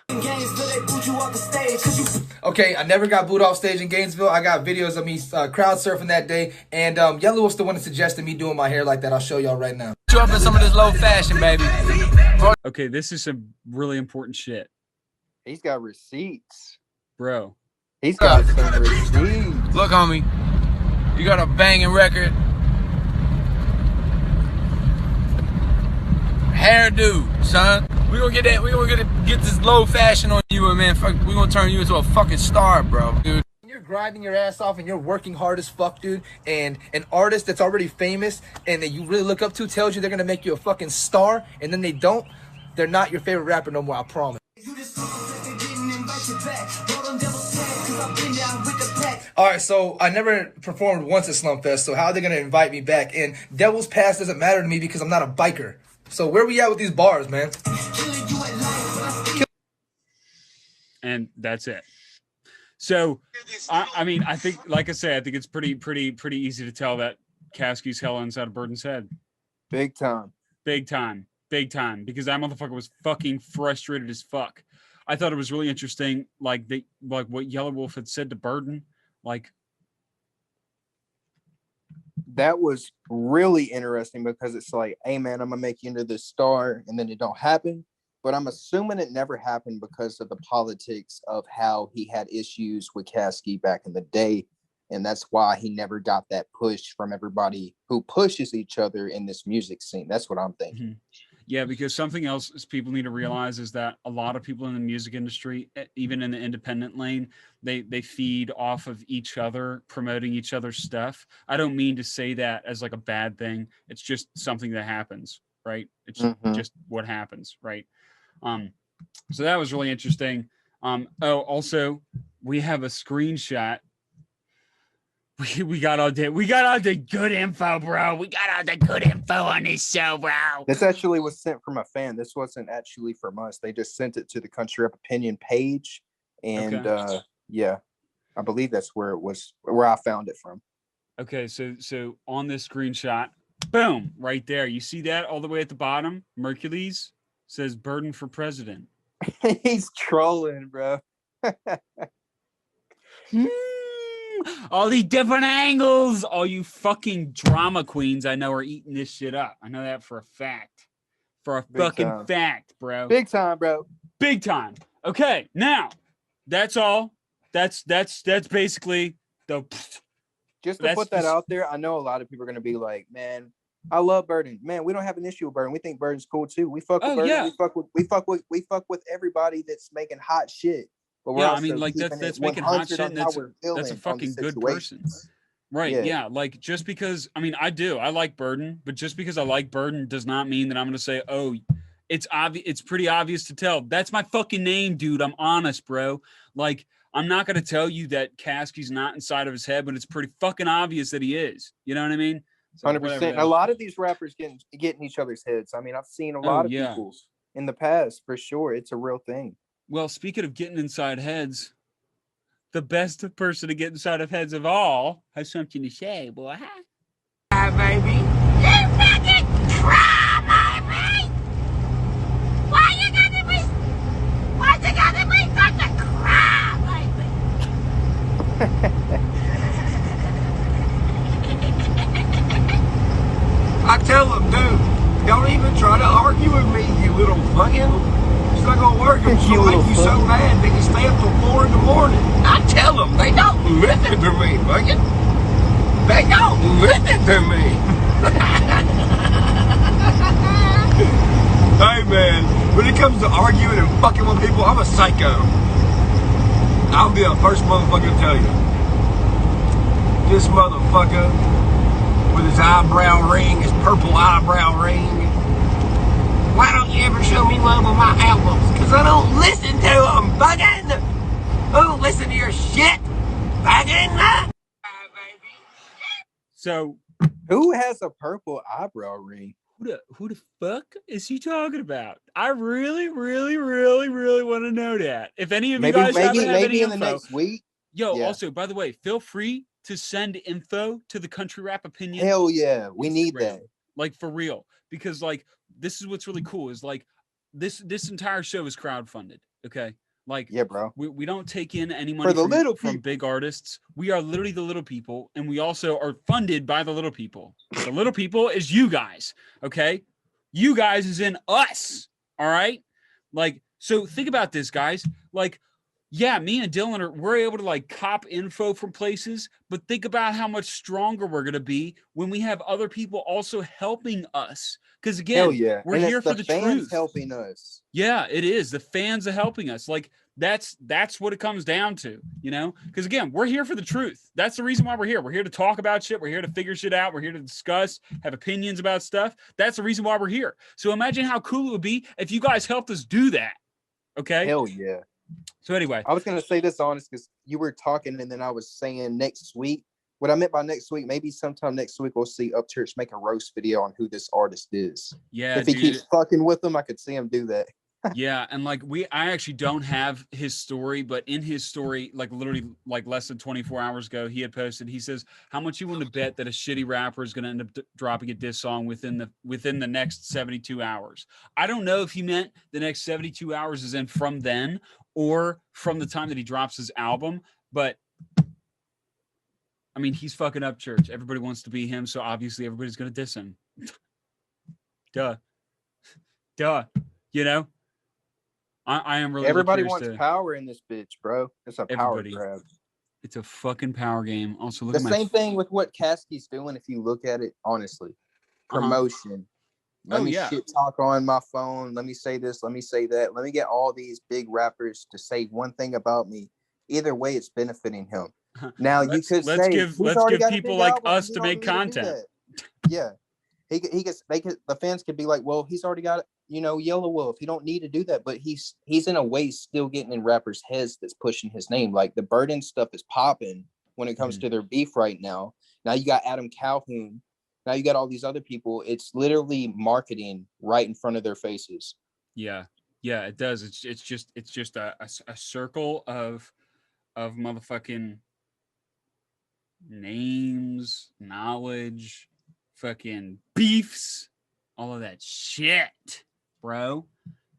Okay, I never got booed off stage in Gainesville. I got videos of me crowd surfing that day. And Yellow was the one that suggested me doing my hair like that. I'll show y'all right now. You up in some of this low fashion, baby. Okay, this is some really important shit. He's got receipts. Bro. He's got some receipts. Look, homie. You got a banging record. Hairdo, son. We gonna get this low fashion on you, and man, we gonna turn you into a fucking star, bro, dude. You're grinding your ass off and you're working hard as fuck, dude, and an artist that's already famous and that you really look up to tells you they're gonna make you a fucking star, and then they don't, they're not your favorite rapper no more, I promise. All right, so I never performed once at Slumfest, so how are they going to invite me back? And Devil's Pass doesn't matter to me because I'm not a biker. So where we at with these bars, man? And that's it. So, I mean, I think, like I say, I think it's pretty easy to tell that Caskey's hell inside of Burden's head. Big time. Big time. Big time. Because that motherfucker was fucking frustrated as fuck. I thought it was really interesting, like what Yellow Wolf had said to Burden. Like, that was really interesting because it's like, hey man, I'm gonna make you into this star, and then it don't happen. But I'm assuming it never happened because of the politics of how he had issues with Caskey back in the day, and that's why he never got that push from everybody who pushes each other in this music scene. That's what I'm thinking. Mm-hmm. Yeah, because something else is people need to realize is that a lot of people in the music industry, even in the independent lane, they feed off of each other, promoting each other's stuff. I don't mean to say that as like a bad thing. It's just something that happens, right? It's just what happens, right? So that was really interesting. Also, we have a screenshot. We got all the good info, bro. We got all the good info on this show, bro. This actually was sent from a fan. This wasn't actually from us. They just sent it to the Country Rap Opinion page. And yeah, I believe that's where I found it from. Okay, so on this screenshot, boom, right there. You see that all the way at the bottom? Mercules says Burden for president. He's trolling, bro. All these different angles. All you fucking drama queens I know are eating this shit up. I know that for a fact. For a fucking fact, bro. Big time, bro. Big time. Okay, now that's all. That's basically the. Just to put that out there, I know a lot of people are gonna be like, "Man, I love Burden. Man, we don't have an issue with Burden. We think Burden's cool too. We fuck with Burden. Yeah. We fuck with everybody that's making hot shit." But yeah, I mean, like that's making hot shit, and that's a fucking good person, right? Yeah, like just because I like Burden, but just because I like Burden does not mean that I'm gonna say, oh, it's obvious. It's pretty obvious to tell. That's my fucking name, dude. I'm honest, bro. Like I'm not gonna tell you that Caskey's not inside of his head, but it's pretty fucking obvious that he is. You know what I mean? 100%. A lot of these rappers get in each other's heads. I mean, I've seen a lot of people in the past for sure. It's a real thing. Well, speaking of getting inside heads, the best person to get inside of heads of all has something to say, boy. Hi, baby. You fucking cry, baby! Why you gotta be such a cry, baby? I tell them, dude, don't even try to argue with me, you little fucking. It's not gonna work. I'm just gonna make you so mad they can stay up till 4 in the morning. I tell them they don't listen to me, fucking. They don't listen to me. Hey man, when it comes to arguing and fucking with people, I'm a psycho. I'll be the first motherfucker to tell you. This motherfucker with his eyebrow ring, his purple eyebrow ring. Why don't you ever show me love on my albums? Because I don't listen to them, fucking! I don't listen to your shit, fucking! So, who has a purple eyebrow ring? Who the fuck is he talking about? I really want to know that. If any of you guys have any in info, the next week. Also, by the way, feel free to send info to the Country Rap Opinion. Hell yeah, we need that. Like for real, because like this is what's really cool is like this entire show is crowdfunded. Okay, like yeah, bro. We don't take in any money from big artists. We are literally the little people, and we also are funded by the little people. The little people is you guys. Okay, you guys is in us. All right, like so. Think about this, guys. Like. Yeah, me and Dylan we're able to like cop info from places, but think about how much stronger we're gonna be when we have other people also helping us. Because again, we're here for the truth. Helping us. Yeah, it is. The fans are helping us. Like that's what it comes down to, you know? Because again, we're here for the truth. That's the reason why we're here. We're here to talk about shit. We're here to figure shit out. We're here to discuss, have opinions about stuff. That's the reason why we're here. So imagine how cool it would be if you guys helped us do that. Okay. Hell yeah. So anyway, I was gonna say this honest because you were talking, and then I was saying next week. What I meant by next week, maybe sometime next week we'll see Upchurch make a roast video on who this artist is. Yeah, if he keeps fucking with them, I could see him do that. Yeah, and like I actually don't have his story, but in his story, like literally like less than 24 hours ago, he had posted. He says, "How much you want to bet that a shitty rapper is going to end up dropping a diss song within the next 72 hours?" I don't know if he meant the next 72 hours is in from then or from the time that he drops his album, but I mean, he's fucking Upchurch. Everybody wants to be him, so obviously everybody's going to diss him. Duh. You know? I am really Everybody really wants power in this bitch, bro. It's a power grab. It's a fucking power game. Also, look the at my same thing with what Caskey's doing. If you look at it honestly, promotion. Let me shit talk on my phone. Let me say this. Let me say that. Let me get all these big rappers to say one thing about me. Either way, it's benefiting him. Now let's give people like us to make content. Yeah, the fans could be like, well, he's already got, Yellow Wolf. He don't need to do that, but he's in a way still getting in rappers' heads that's pushing his name. Like the Burden stuff is popping when it comes to their beef right now. Now you got Adam Calhoun. Now you got all these other people. It's literally marketing right in front of their faces. Yeah, it does. It's just a circle of motherfucking names, knowledge, fucking beefs, all of that shit, bro.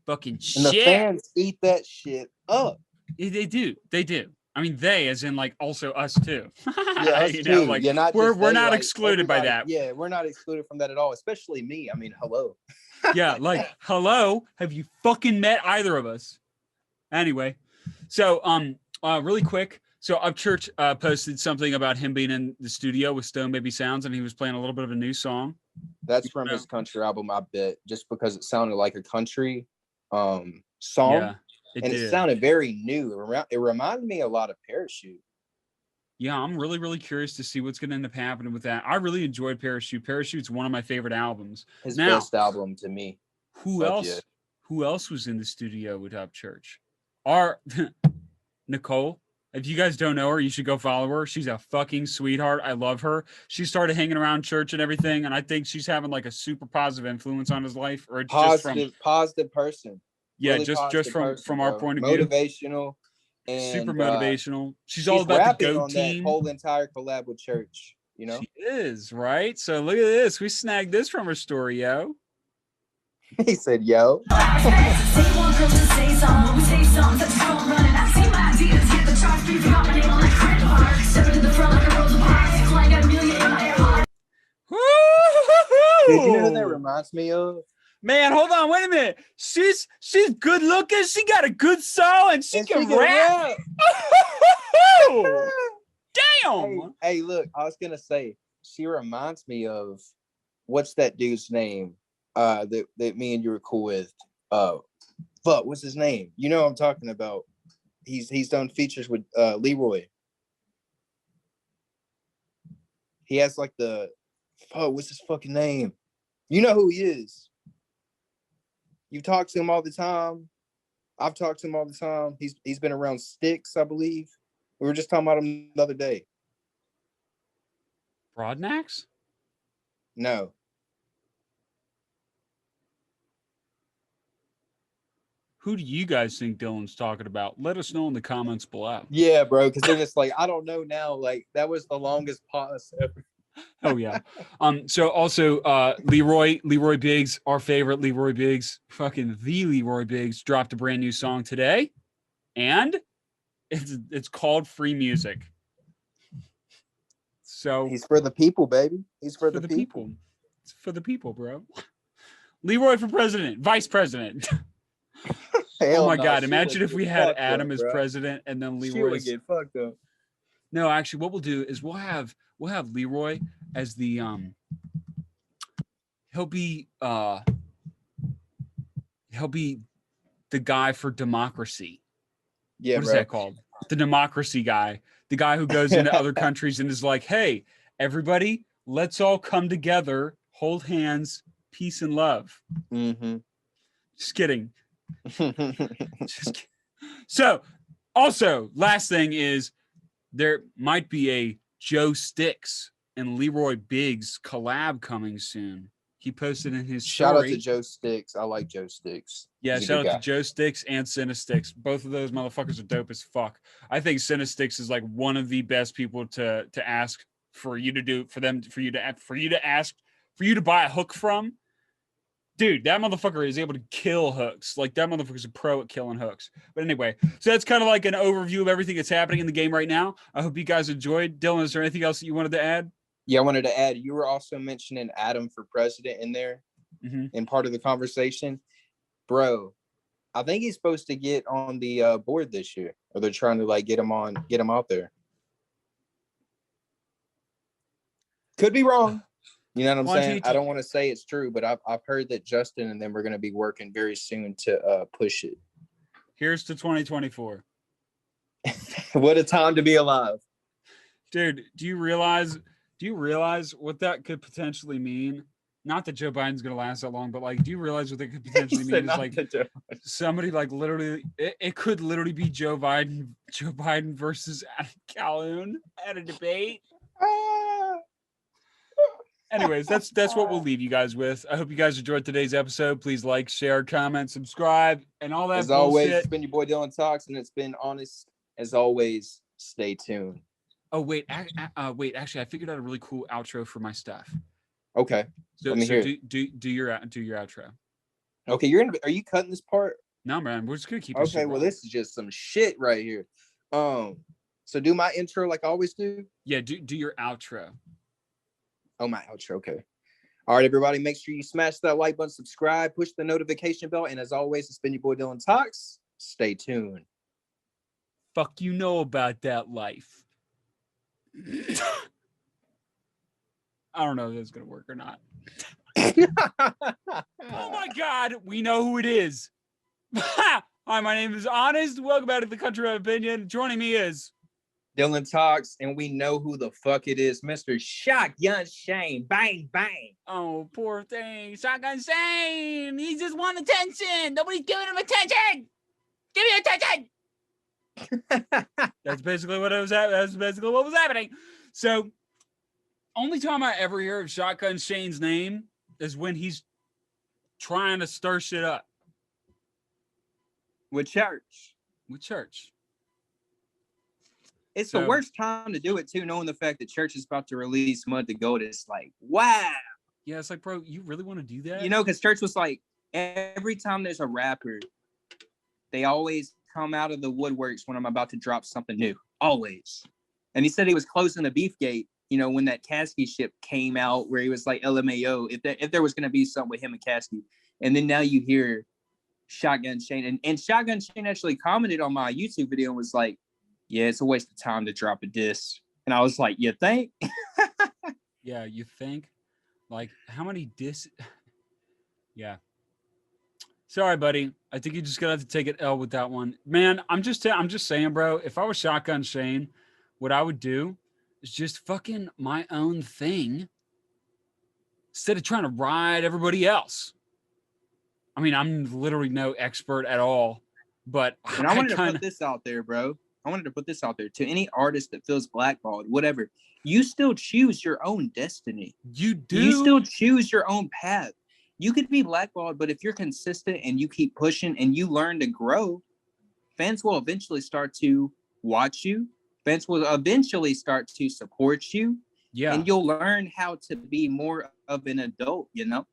Fucking shit. And the fans eat that shit up. They do. I mean, they, as in like also us too. Yeah, us too. Like we're not excluded by that. Yeah, we're not excluded from that at all. Especially me. I mean, hello. Yeah, like hello. Have you fucking met either of us? Anyway, so really quick. So Upchurch posted something about him being in the studio with Stone Baby Sounds, and he was playing a little bit of a new song. That's from his country album, I bet, just because it sounded like a country song. Yeah, it sounded very new. It reminded me a lot of Parachute. Yeah, I'm really, really curious to see what's going to end up happening with that. I really enjoyed Parachute. Parachute's one of my favorite albums. His best album to me. Who else was in the studio with Upchurch? Nicole. If you guys don't know her, you should go follow her. She's a fucking sweetheart. I love her. She started hanging around church and everything, and I think she's having like a super positive influence on his life. Or it's positive person. Yeah, really just from our point of view. Motivational and super motivational. She's all about the GOAT team. That whole entire collab with church. She is, right? So look at this. We snagged this from her story, yo. He said, yo. Did you know who that reminds me of? Man, hold on, wait a minute. She's good looking. She got a good soul, and she can rap. Damn. Hey, look, I was gonna say she reminds me of what's that dude's name? That me and you were cool with. What's his name? You know what I'm talking about. He's done features with Leroy. He has like what's his fucking name? You know who he is. You talk to him all the time. I've talked to him all the time. He's been around Sticks, I believe. We were just talking about him the other day. Broadnax? No. Who do you guys think Dylan's talking about? Let us know in the comments below. Yeah, bro, because then it's like, I don't know now. Like, that was the longest pause ever. Oh, yeah. So also, Leroy Biggs, our favorite Leroy Biggs, fucking the Leroy Biggs, dropped a brand new song today. And it's called Free Music. So he's for the people, baby. He's for the people. It's for the people, bro. Leroy for president, vice president. Oh my God! Imagine if we had Adam as president and then Leroy would get fucked up. No, actually, what we'll do is we'll have Leroy as the he'll be the guy for democracy. Yeah, what is that called? The democracy guy, the guy who goes into other countries and is like, "Hey, everybody, let's all come together, hold hands, peace and love." Mm-hmm. Just kidding. So, also, last thing is there might be a Joe Sticks and Leroy Biggs collab coming soon. He posted in his Shout out story. to Joe Sticks. I like Joe Sticks. Yeah, He's a shout good out guy. to Joe Sticks and Cinestics. Both of those motherfuckers are dope as fuck. I think Cinestics is like one of the best people to ask for you to do for you to buy a hook from. Dude, that motherfucker is able to kill hooks. Like, that motherfucker's a pro at killing hooks. But anyway, so that's kind of like an overview of everything that's happening in the game right now. I hope you guys enjoyed. Dylan, is there anything else that you wanted to add? Yeah, I wanted to add, you were also mentioning Adam for president in there in part of the conversation. Bro, I think he's supposed to get on the board this year, or they're trying to like get him out there. Could be wrong. You know what I'm saying? I don't want to say it's true, but I've heard that Justin and them are going to be working very soon to push it. Here's to 2024. What a time to be alive. Dude, do you realize what that could potentially mean? Not that Joe Biden's going to last that long, but like, do you realize what that could potentially mean? Is like somebody like literally, it could literally be Joe Biden versus Adam Calhoun at a debate. Anyways, that's what we'll leave you guys with. I hope you guys enjoyed today's episode. Please like, share, comment, subscribe, and all that. As always, it's been your boy DylanTalkz, and it's been honest. As always, stay tuned. Oh wait, actually, I figured out a really cool outro for my stuff. Okay, so, let me hear. Do your outro. Okay, are you cutting this part? No, man, we're just gonna keep. Okay, well, this is just some shit right here. So do my intro like I always do. Yeah, do your outro. Oh, my outro. Okay. All right, everybody, make sure you smash that like button, subscribe, push the notification bell, and as always, it's been your boy DylanTalkz. Stay tuned. Fuck you know about that life. I don't know if that's gonna work or not. Oh my god, we know who it is. Hi, my name is Honest. Welcome back to the Country of Opinion. Joining me is DylanTalkz, and we know who the fuck it is, Mr. Shotgun Shane. Bang, bang. Oh, poor thing. Shotgun Shane. He just wants attention. Nobody's giving him attention. Give me attention. That's basically what was happening. So, only time I ever hear of Shotgun Shane's name is when he's trying to stir shit up. With church. It's the worst time to do it too, knowing the fact that church is about to release Mud to Gold. It's like, wow. Yeah, it's like, bro, you really want to do that? You know, because church was like, every time there's a rapper, they always come out of the woodworks when I'm about to drop something new. Always. And he said he was closing the Beefgate, you know, when that Caskey ship came out, where he was like, LMAO, if there was going to be something with him and Caskey. And then now you hear Shotgun Shane. And Shotgun Shane actually commented on my YouTube video and was like, yeah, it's a waste of time to drop a diss. And I was like, you think? Yeah, you think? Like, how many diss? Yeah. Sorry, buddy. I think you just gonna have to take it L with that one. Man, I'm just saying, bro, if I was Shotgun Shane, what I would do is just fucking my own thing instead of trying to ride everybody else. I mean, I'm literally no expert at all, but and I wanted to put this out there, bro. I wanted to put this out there to any artist that feels blackballed, whatever. You still choose your own destiny. You do. You still choose your own path. You could be blackballed, but if you're consistent and you keep pushing and you learn to grow, fans will eventually start to watch you. Fans will eventually start to support you. Yeah. And you'll learn how to be more of an adult, you know?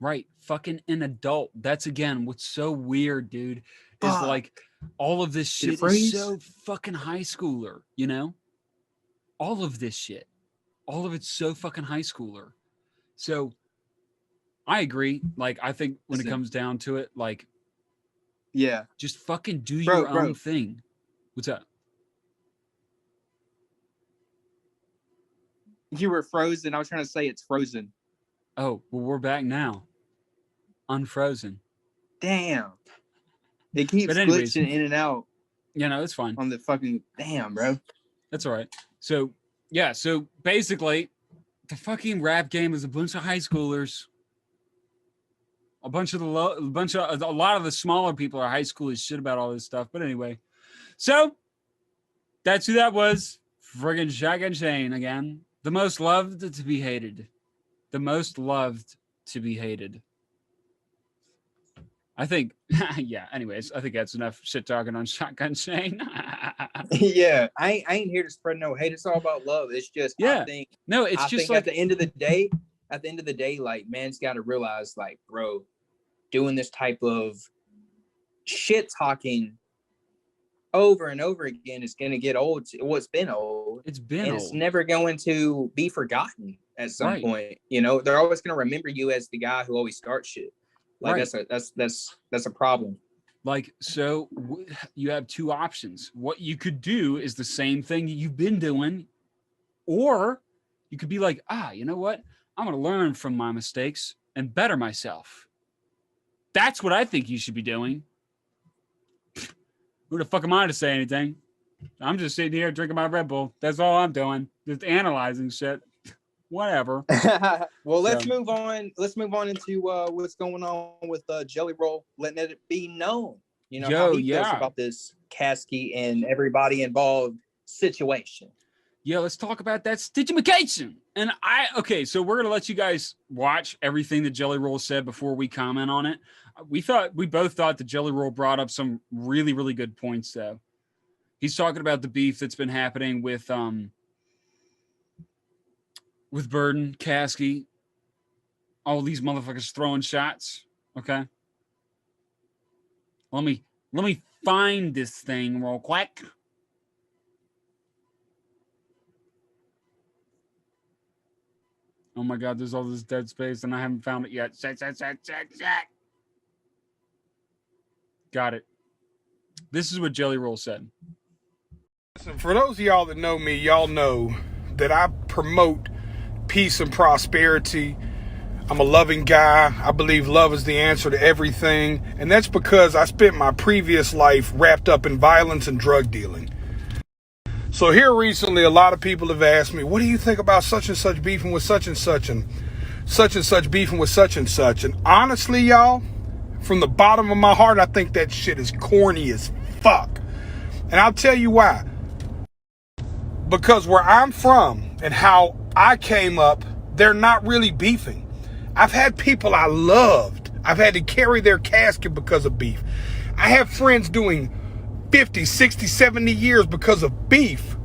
Right. Fucking an adult. That's, again, what's so weird, dude, is like all of this shit is so fucking high schooler, you know? All of this shit. All of it's so fucking high schooler. So I agree. Like, I think when it comes down to it, like, yeah, just fucking do your own thing. What's up? You were frozen. I was trying to say it's frozen. Oh, well, we're back now. Unfrozen. Damn. It keeps glitching in and out. Yeah, no, it's fine. On the fucking damn, bro. That's all right. So, yeah, so basically, the fucking rap game is a bunch of high schoolers A lot of the smaller people are high school as shit about all this stuff. But anyway, so that's who that was. Friggin' Shotgun Shane again. The most loved to be hated. The most loved to be hated. I think, yeah, anyways, I think that's enough shit talking on Shotgun Shane. Yeah, I ain't here to spread no hate. It's all about love. It's just, yeah. I think like at the end of the day, like, man's got to realize, like, bro, doing this type of shit talking over and over again is going to get old. Well, it's been old. It's been and old. It's never going to be forgotten at some point. You know, they're always going to remember you as the guy who always starts shit. Like, that's a problem. Like, so you have two options. What you could do is the same thing you've been doing, or you could be like, you know what? I'm going to learn from my mistakes and better myself. That's what I think you should be doing. Who the fuck am I to say anything? I'm just sitting here drinking my Red Bull. That's all I'm doing. Just analyzing shit. Whatever. Well, let's move on. Let's move on into what's going on with Jelly Roll, letting it be known, you know, how he feels about this Caskey and everybody involved situation. Yeah, let's talk about that stitchification. And so we're gonna let you guys watch everything that Jelly Roll said before we comment on it. We both thought that Jelly Roll brought up some really, really good points though. He's talking about the beef that's been happening with Burden, Caskey, all these motherfuckers throwing shots. Okay. Let me find this thing real quick. Oh my God, there's all this dead space and I haven't found it yet. Shit. Got it. This is what Jelly Roll said. For those of y'all that know me, y'all know that I promote peace and prosperity. I'm a loving guy. I believe love is the answer to everything. And that's because I spent my previous life wrapped up in violence and drug dealing. So here recently, a lot of people have asked me, what do you think about such and such beefing with such and such beefing with such and such? And honestly, y'all, from the bottom of my heart, I think that shit is corny as fuck. And I'll tell you why. Because where I'm from and how I came up, they're not really beefing. I've had people I loved. I've had to carry their casket because of beef. I have friends doing 50, 60, 70 years because of beef.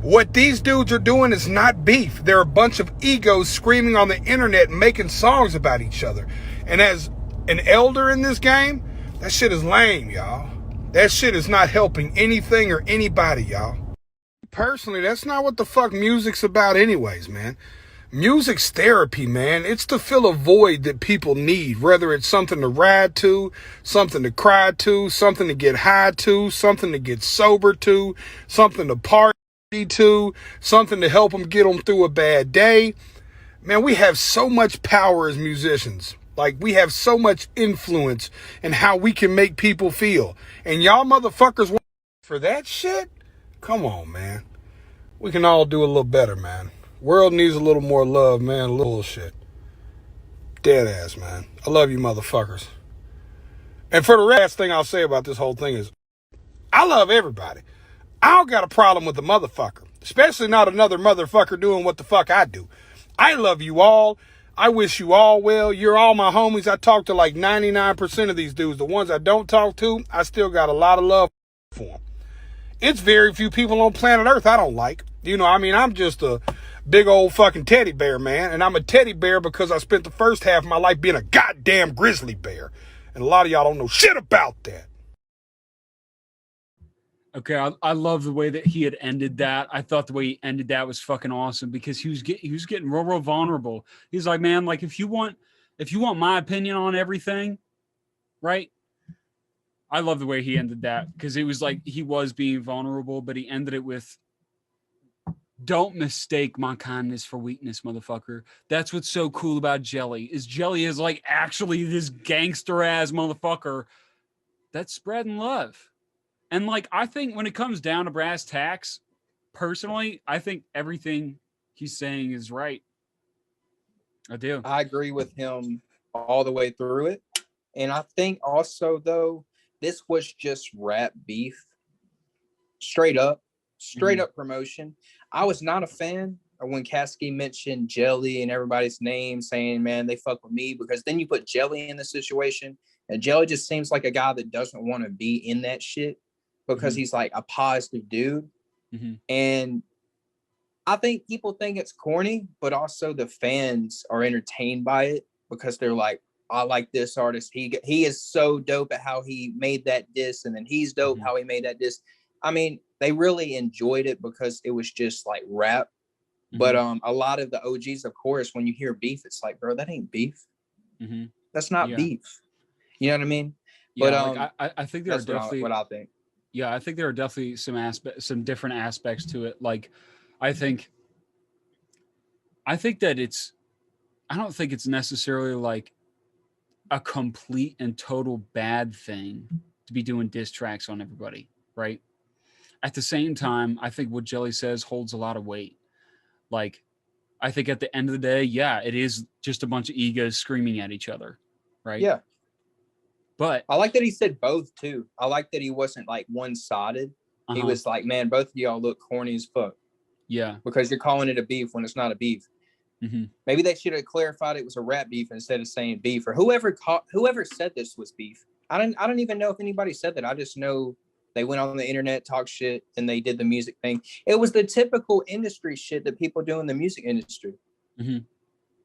What these dudes are doing is not beef. They're a bunch of egos screaming on the internet and making songs about each other. And as an elder in this game, that shit is lame, y'all. That shit is not helping anything or anybody, y'all. Personally, that's not what the fuck music's about anyways, man. Music's therapy, man. It's to fill a void that people need, whether it's something to ride to, something to cry to, something to get high to, something to get sober to, something to party to, something to help them get them through a bad day. Man, we have so much power as musicians. Like, we have so much influence in how we can make people feel. And y'all motherfuckers want for that shit? Come on, man. We can all do a little better, man. World needs a little more love, man. A little shit. Dead ass, man. I love you motherfuckers. And for the last thing I'll say about this whole thing is, I love everybody. I don't got a problem with the motherfucker. Especially not another motherfucker doing what the fuck I do. I love you all. I wish you all well. You're all my homies. I talk to like 99% of these dudes. The ones I don't talk to, I still got a lot of love for them. It's very few people on planet Earth I don't like. You know, I mean, I'm just a big old fucking teddy bear, man. And I'm a teddy bear because I spent the first half of my life being a goddamn grizzly bear. And a lot of y'all don't know shit about that. Okay, I love the way that he had ended that. I thought the way he ended that was fucking awesome because he was getting real vulnerable. He's like, man, like if you want my opinion on everything, right? I love the way he ended that because it was like he was being vulnerable, but he ended it with, don't mistake my kindness for weakness, motherfucker. That's what's so cool about Jelly is like actually this gangster ass motherfucker that's spreading love. And like, I think when it comes down to brass tacks, personally, I think everything he's saying is right. I do. I agree with him all the way through it. And I think also, though, this was just rap beef. Straight up promotion. I was not a fan of when Caskey mentioned Jelly and everybody's name, saying, man, they fuck with me, because then you put Jelly in the situation, and Jelly just seems like a guy that doesn't want to be in that shit because he's like a positive dude. And I think people think it's corny, but also the fans are entertained by it because they're like, I like this artist. He is so dope at how he made that diss, and then he's dope how he made that diss. I mean, they really enjoyed it because it was just like rap. But a lot of the OGs, of course, when you hear beef, it's like, bro, that ain't beef. That's not beef. You know what I mean? Yeah, but I think there are that's definitely what I think. Yeah, I think there are definitely some different aspects to it. Like, I think that I don't think it's necessarily like a complete and total bad thing to be doing diss tracks on everybody, right? At the same time, I think what Jelly says holds a lot of weight. Like, I think at the end of the day, yeah, it is just a bunch of egos screaming at each other, right? Yeah. But I like that he said both too. I like that he wasn't like one-sided. He was like, man, both of y'all look corny as fuck. Yeah. Because you're calling it a beef when it's not a beef. Maybe they should have clarified it was a rap beef instead of saying beef, or whoever said this was beef. I don't even know if anybody said that. I just know they went on the internet, talked shit, and they did the music thing. It was the typical industry shit that people do in the music industry. It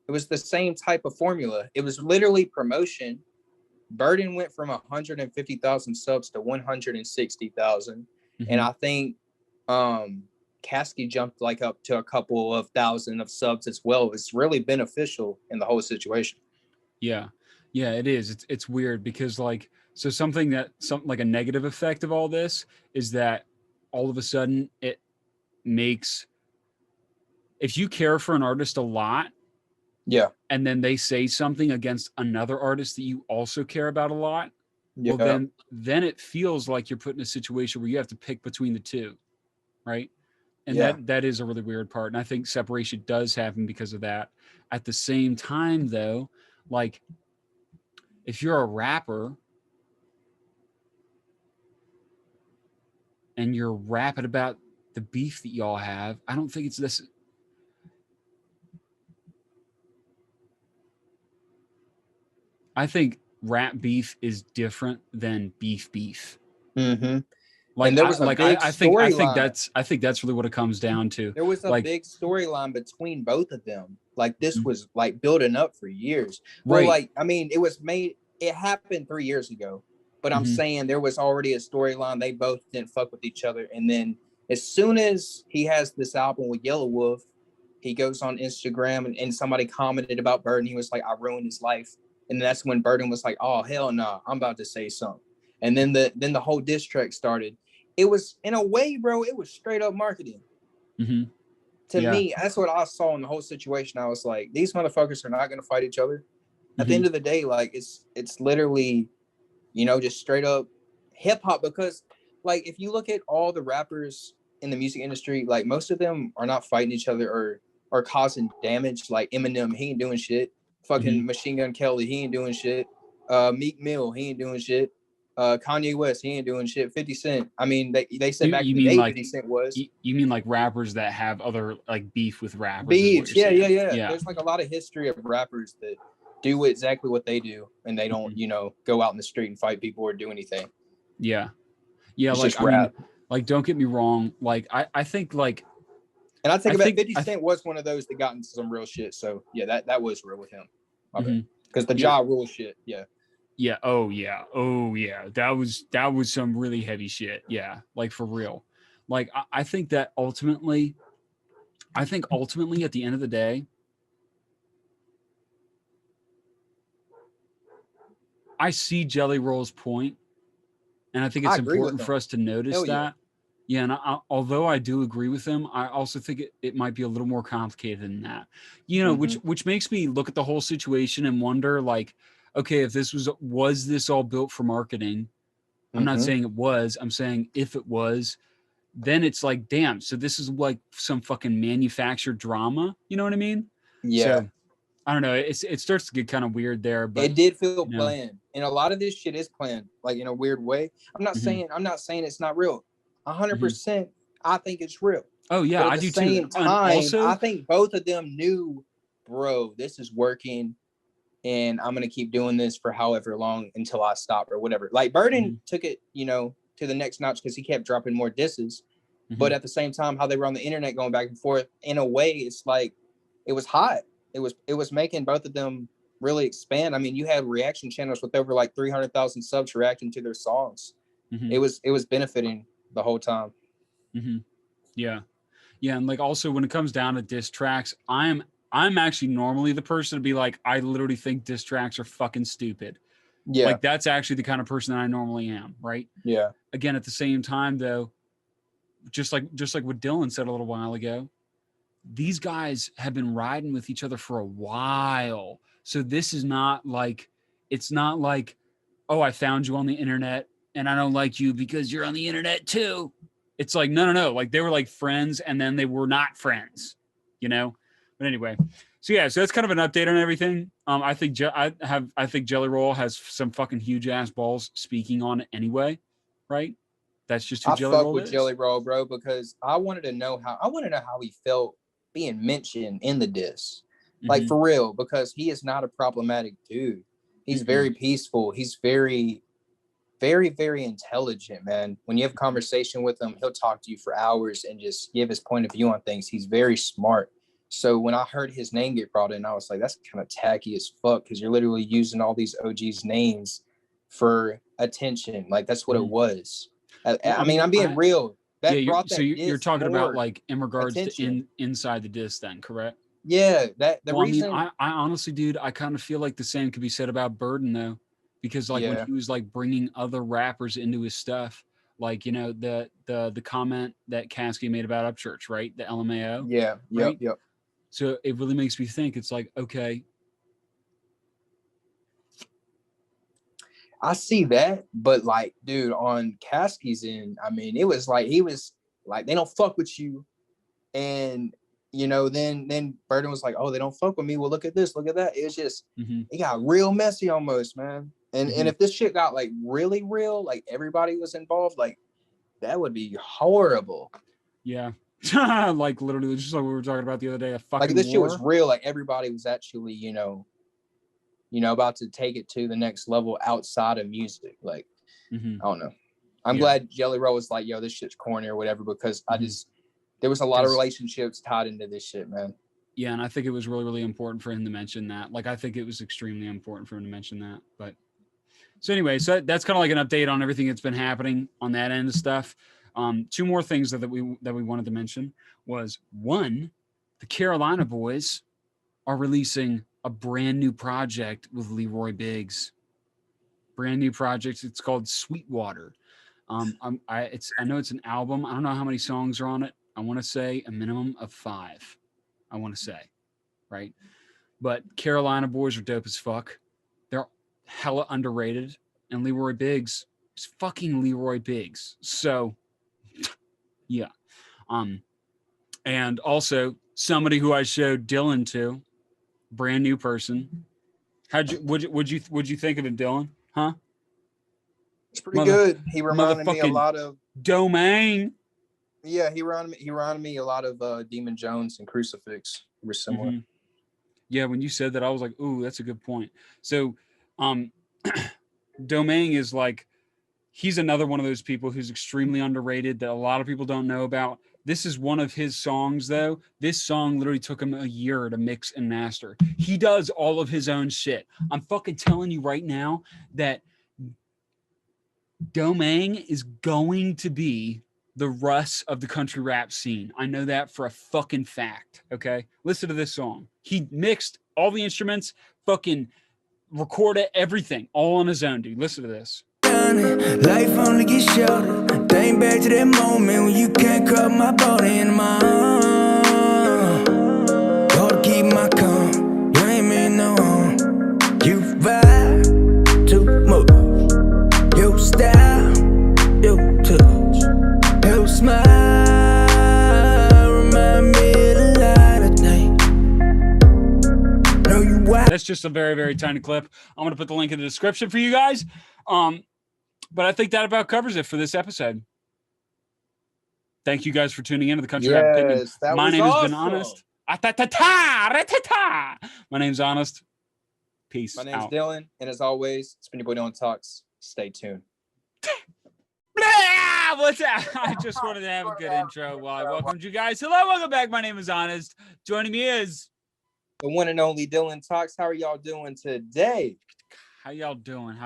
was the same type of formula. It was literally promotion. Burden went from 150,000 subs to 160,000. And I think Caskey jumped like up to a couple of thousand of subs as well. It's really beneficial in the whole situation. Yeah, it is. It's weird because like, so something like a negative effect of all this is that all of a sudden it makes, if you care for an artist a lot, and then they say something against another artist that you also care about a lot, well, then it feels like you're put in a situation where you have to pick between the two, right? And that is a really weird part. And I think separation does happen because of that. At the same time, though, like, if you're a rapper and you're rapping about the beef that y'all have, I don't think it's this. I think rap beef is different than beef. Like, and there was I think that's really what it comes down to. There was a big storyline between both of them. Like, this was like building up for years. Well, like, I mean, it happened 3 years ago, but I'm saying there was already a storyline. They both didn't fuck with each other. And then as soon as he has this album with Yellow Wolf, he goes on Instagram and somebody commented about Burden. He was like, I ruined his life. And that's when Burden was like, oh, hell no, I'm about to say something. And then the whole diss track started. It was, in a way, bro, it was straight up marketing. To me, that's what I saw in the whole situation. I was like, these motherfuckers are not going to fight each other. At the end of the day, like, it's literally, you know, just straight up hip hop. Because, like, if you look at all the rappers in the music industry, like, most of them are not fighting each other or causing damage. Like Eminem, he ain't doing shit. Fucking Machine Gun Kelly, he ain't doing shit. Meek Mill, he ain't doing shit. Kanye West, he ain't doing shit. 50 Cent. I mean, they said back in the day, like, 50 Cent was. You mean like rappers that have other, like, beef with rappers? Beefs, yeah. There's like a lot of history of rappers that do exactly what they do, and they don't, you know, go out in the street and fight people or do anything. Yeah, it's like, I mean, like, don't get me wrong. Like, I think, like, and I think about 50 Cent was one of those that got into some real shit. So yeah, that was real with him. Because the Ja Rule shit, Yeah. Oh yeah. That was some really heavy shit. Yeah. Like, for real. Like, I think ultimately at the end of the day, I see Jelly Roll's point, and I think it's important for us to notice that. Yeah, and although I do agree with him, I also think it might be a little more complicated than that. You know, which makes me look at the whole situation and wonder, like, okay, if this was this all built for marketing? I'm not saying it was. I'm saying if it was, then it's like, damn. So this is like some fucking manufactured drama. You know what I mean? Yeah. So I don't know. It starts to get kind of weird there, but it did feel planned, and a lot of this shit is planned, like in a weird way. I'm not saying it's not real. 100%, I think it's real. Oh yeah, but at I the do same too. time, Also, I think both of them knew, bro, this is working, and I'm gonna keep doing this for however long until I stop or whatever. Like Burden took it, to the next notch because he kept dropping more disses. But at the same time, how they were on the internet going back and forth, in a way, it's like it was hot. It was making both of them really expand. I mean, you had reaction channels with over like 300,000 subs reacting to their songs. It was benefiting the whole time. Yeah, and like also when it comes down to diss tracks, I'm actually normally the person to be like, I literally think diss tracks are fucking stupid. Yeah, like that's actually the kind of person that I normally am, right? Yeah. Again, at the same time though, just like what Dylan said a little while ago, these guys have been riding with each other for a while. So this is not like, it's not like, oh, I found you on the internet and I don't like you because you're on the internet too. It's like, no. Like they were like friends and then they were not friends, But anyway, so yeah, so that's kind of an update on everything. I think Jelly Roll has some fucking huge ass balls speaking on it anyway, right? That's just who Jelly Roll is. I fuck with Jelly Roll, bro, because I wanted to know how he felt being mentioned in the diss, like for real, because he is not a problematic dude. He's very peaceful. He's very, very, very intelligent, man. When you have a conversation with him, he'll talk to you for hours and just give his point of view on things. He's very smart. So when I heard his name get brought in, I was like, that's kind of tacky as fuck, because you're literally using all these OGs' names for attention. Like that's what it was. I mean, I'm being real. So you're talking about like in regards to inside the diss then, correct? Yeah, reason. I mean, I honestly, dude, I kind of feel like the same could be said about Burden though, because like when he was like bringing other rappers into his stuff, like the comment that Caskey made about Upchurch, right? The LMAO. Yeah. Right? Yep. So it really makes me think. It's like, okay, I see that, but like, dude, on Caskey's end, I mean, it was like he was like, they don't fuck with you, and then Burden was like, oh, they don't fuck with me. Well, look at this, look at that. It was just it got real messy almost, man. And if this shit got like really real, like everybody was involved, like that would be horrible. Yeah. Like literally, just like we were talking about the other day, a fucking like if this shit war. was real, like everybody was actually, about to take it to the next level outside of music. Like, I don't know. I'm glad Jelly Roll was like, yo, this shit's corny or whatever, because there was a lot of relationships tied into this shit, man. Yeah, and I think it was really, really important for him to mention that. Like, I think it was extremely important for him to mention that. But so anyway, so that's kind of like an update on everything that's been happening on that end of stuff. Two more things that we wanted to mention was, one, the Carolina boys are releasing a brand new project with Leroy Biggs. Brand new project. It's called Sweetwater. I know it's an album. I don't know how many songs are on it. I want to say a minimum of 5. I want to say, right? But Carolina boys are dope as fuck. They're hella underrated, and Leroy Biggs is fucking Leroy Biggs. So, yeah. And also somebody who I showed Dylan to, brand new person. What'd you think of it, Dylan? Huh? It's pretty good. He reminded me a lot of Domain. Yeah, he reminded me a lot of Demon Jones and Crucifix. We're similar. Yeah, when you said that, I was like, ooh, that's a good point. So Domain is like, he's another one of those people who's extremely underrated that a lot of people don't know about. This is one of his songs, though. This song literally took him a year to mix and master. He does all of his own shit. I'm fucking telling you right now that Domain is going to be the Russ of the country rap scene. I know that for a fucking fact, okay? Listen to this song. He mixed all the instruments, fucking recorded everything, all on his own, dude. Listen to this. Life only gets shorter. Think back to that moment when you can't cut my body in my arm. Gotta keep my calm. You ain't mean no harm. You vibe too much. Your style, your touch, your smile remind me of the light of night. Know you That's just a very, very tiny clip. I'm going to put the link in the description for you guys. But I think that about covers it for this episode. Thank you guys for tuning in to the Country Rap Opinion. My name has been Honest. My name's Honest. Peace. My name's out. Dylan, and as always, it's been your boy DylanTalkz. Stay tuned. What's that? I just wanted to have a good intro while I welcomed you guys. Hello, welcome back. My name is Honest. Joining me is the one and only DylanTalkz. How are y'all doing today? How y'all doing?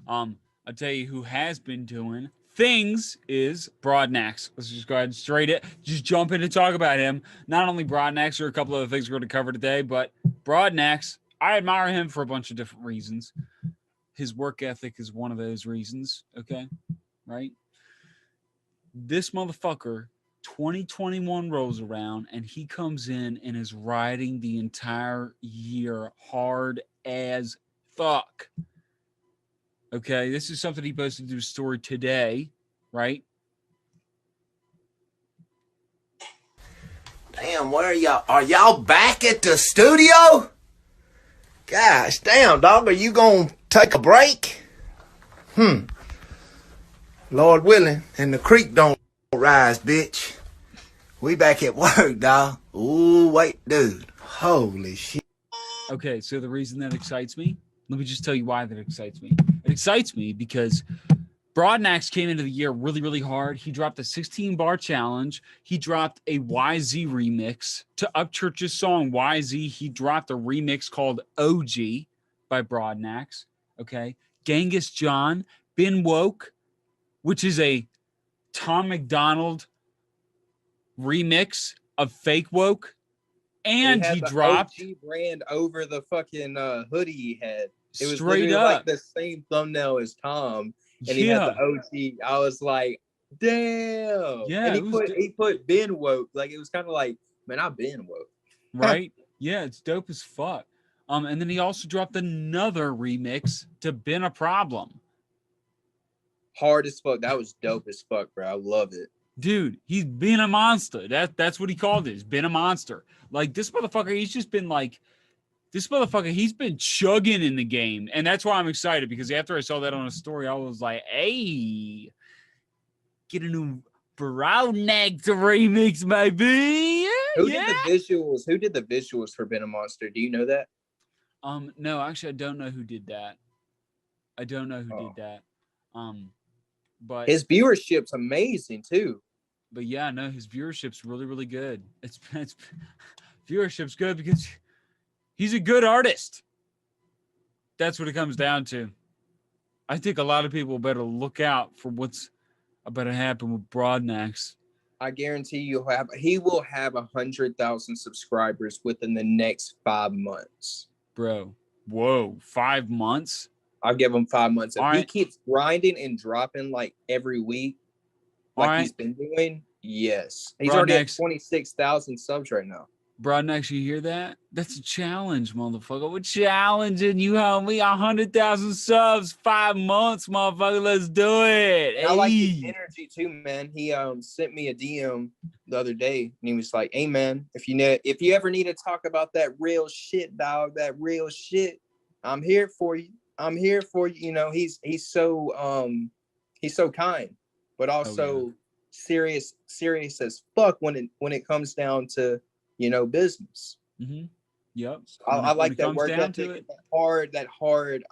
I'll tell you who has been doing things is Broadnax. Let's just go ahead and just jump in and talk about him. Not only Broadnax, there are a couple of other things we're going to cover today, but Broadnax, I admire him for a bunch of different reasons. His work ethic is one of those reasons, okay? Right? This motherfucker, 2021 rolls around, and he comes in and is riding the entire year hard as fuck. Okay, this is something he posted to his story today, right? Damn, where are y'all? Are y'all back at the studio? Gosh, damn, dog, are you gonna take a break? Lord willing, and the creek don't rise, bitch. We back at work, dog. Ooh, wait, dude. Holy shit. Okay, so the reason that excites me, let me just tell you why that excites me. It excites me because Broadnax came into the year really, really hard. He dropped a 16-bar challenge. He dropped a YZ remix to Upchurch's song YZ. He dropped a remix called OG by Broadnax. Okay. Genghis John, Been Woke, which is a Tom McDonald remix of Fake Woke. And he dropped OG brand over the fucking hoodie he had. It was straight up like the same thumbnail as Tom, and he had the OG. I was like, damn. Yeah. And he put Ben Woke. Like, it was kind of like, man, I've been woke. Right? Yeah, it's dope as fuck. And then he also dropped another remix to Been a Problem. Hard as fuck. That was dope as fuck, bro. I love it. Dude, he's been a monster. That's what he called it. He's been a monster. Like, this motherfucker, he's been chugging in the game. And that's why I'm excited, because after I saw that on a story, I was like, hey, get a new Broadnax remix, maybe. Who did the visuals for Been a Monster? Do you know that? No, actually, I don't know who did that. But his viewership's amazing too. But yeah, no, his viewership's really, really good. It's viewership's good because he's a good artist. That's what it comes down to. I think a lot of people better look out for what's about to happen with Broadnax. I guarantee he will have 100,000 subscribers within the next 5 months. Bro, whoa, 5 months? I'll give him 5 months. If he keeps grinding and dropping like every week, like he's been doing, yes. He's already at 26,000 subs right now. Broadnax, you hear that? That's a challenge, motherfucker. We're challenging you, homie. 100,000 subs, 5 months, motherfucker. Let's do it. Hey. I like his energy too, man. He sent me a DM the other day, and he was like, "Hey, man, if you ever need to talk about that real shit, dog, that real shit, I'm here for you. I'm here for you." You know, he's so kind, but also serious as fuck when it comes down to, you know, business. Mm-hmm. Yep. I like that work ethic, that hard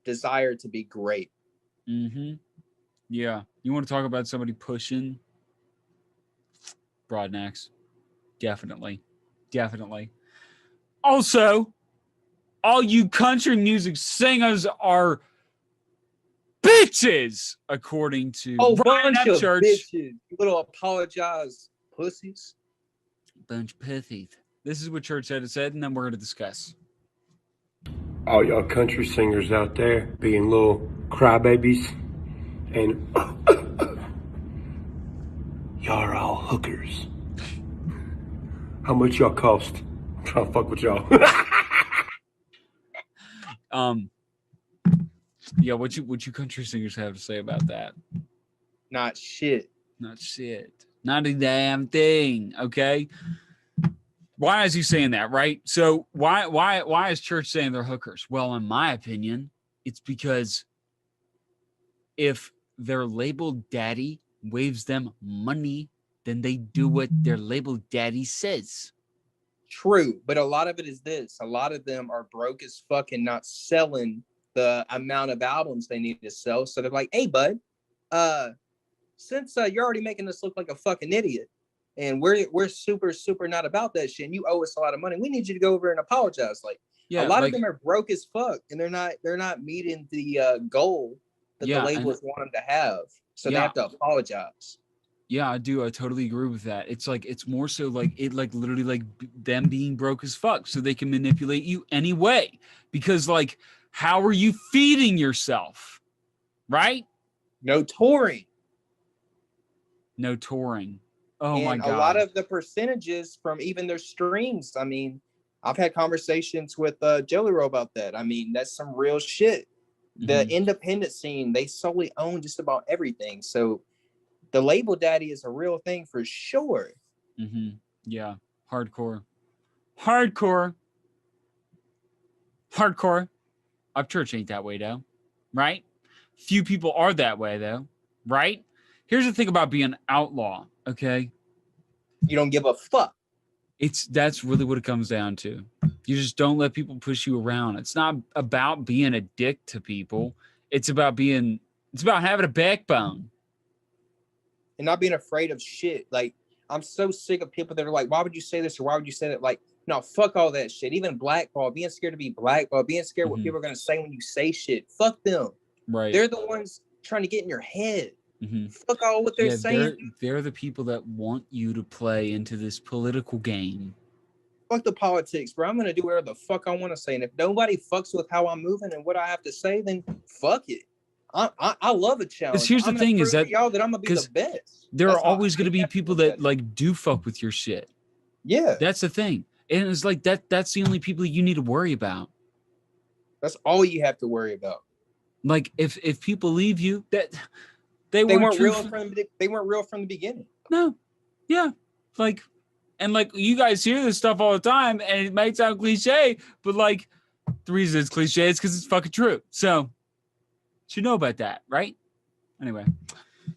desire to be great. Mm-hmm. Yeah. You want to talk about somebody pushing? Broadnax. Definitely. Also, all you country music singers are bitches, according to bunch of Church. Bitches. Little apologize pussies. Bunch of pussies. This is what Church had said, and then we're going to discuss. All y'all country singers out there being little crybabies, and y'all are all hookers. How much y'all cost? I'm trying to fuck with y'all. Yeah, what you country singers have to say about that? Not shit. Not a damn thing. Okay. Why is he saying that, right? So why is church saying they're hookers? Well, in my opinion, it's because if their label daddy waves them money, then they do what their label daddy says. True, but a lot of it is this. A lot of them are broke as fuck and not selling the amount of albums they need to sell. So they're like, hey, bud, since you're already making us look like a fucking idiot, and we're super not about that shit, and you owe us a lot of money, we need you to go over and apologize. Like, a lot of them are broke as fuck, and they're not meeting the goal that the labels want them to have. So they have to apologize. Yeah, I do. I totally agree with that. It's like, it's more so like it, like literally like them being broke as fuck so they can manipulate you anyway. Because like, how are you feeding yourself? Right? No touring. No touring. Oh and my God. A lot of the percentages from even their streams. I mean, I've had conversations with Jelly Roll about that. I mean, that's some real shit. The independent scene, they solely own just about everything. So the label daddy is a real thing for sure. Yeah. Hardcore. Upchurch ain't that way though. Right? Few people are that way though. Right? Here's the thing about being an outlaw. Okay. You don't give a fuck. That's really what it comes down to. You just don't let people push you around. It's not about being a dick to people. It's about having a backbone. And not being afraid of shit. Like, I'm so sick of people that are like, why would you say this or why would you say that? Like, no, fuck all that shit. Even blackball, being scared to be blackball, being scared what people are going to say when you say shit. Fuck them. Right. They're the ones trying to get in your head. Fuck all what they're saying. They're the people that want you to play into this political game. Fuck the politics, bro. I'm going to do whatever the fuck I want to say. And if nobody fucks with how I'm moving and what I have to say, then fuck it. I love a challenge. Because here's the thing is that y'all that I'm gonna be the best. There are always going to be people that like do fuck with your shit. Yeah, that's the thing, and it's like that's the only people you need to worry about. That's all you have to worry about. Like if people leave you, that they weren't real from the beginning. No, yeah, like, and like you guys hear this stuff all the time, and it might sound cliche, but like the reason it's cliche is because it's fucking true. So. You know about that, right? Anyway,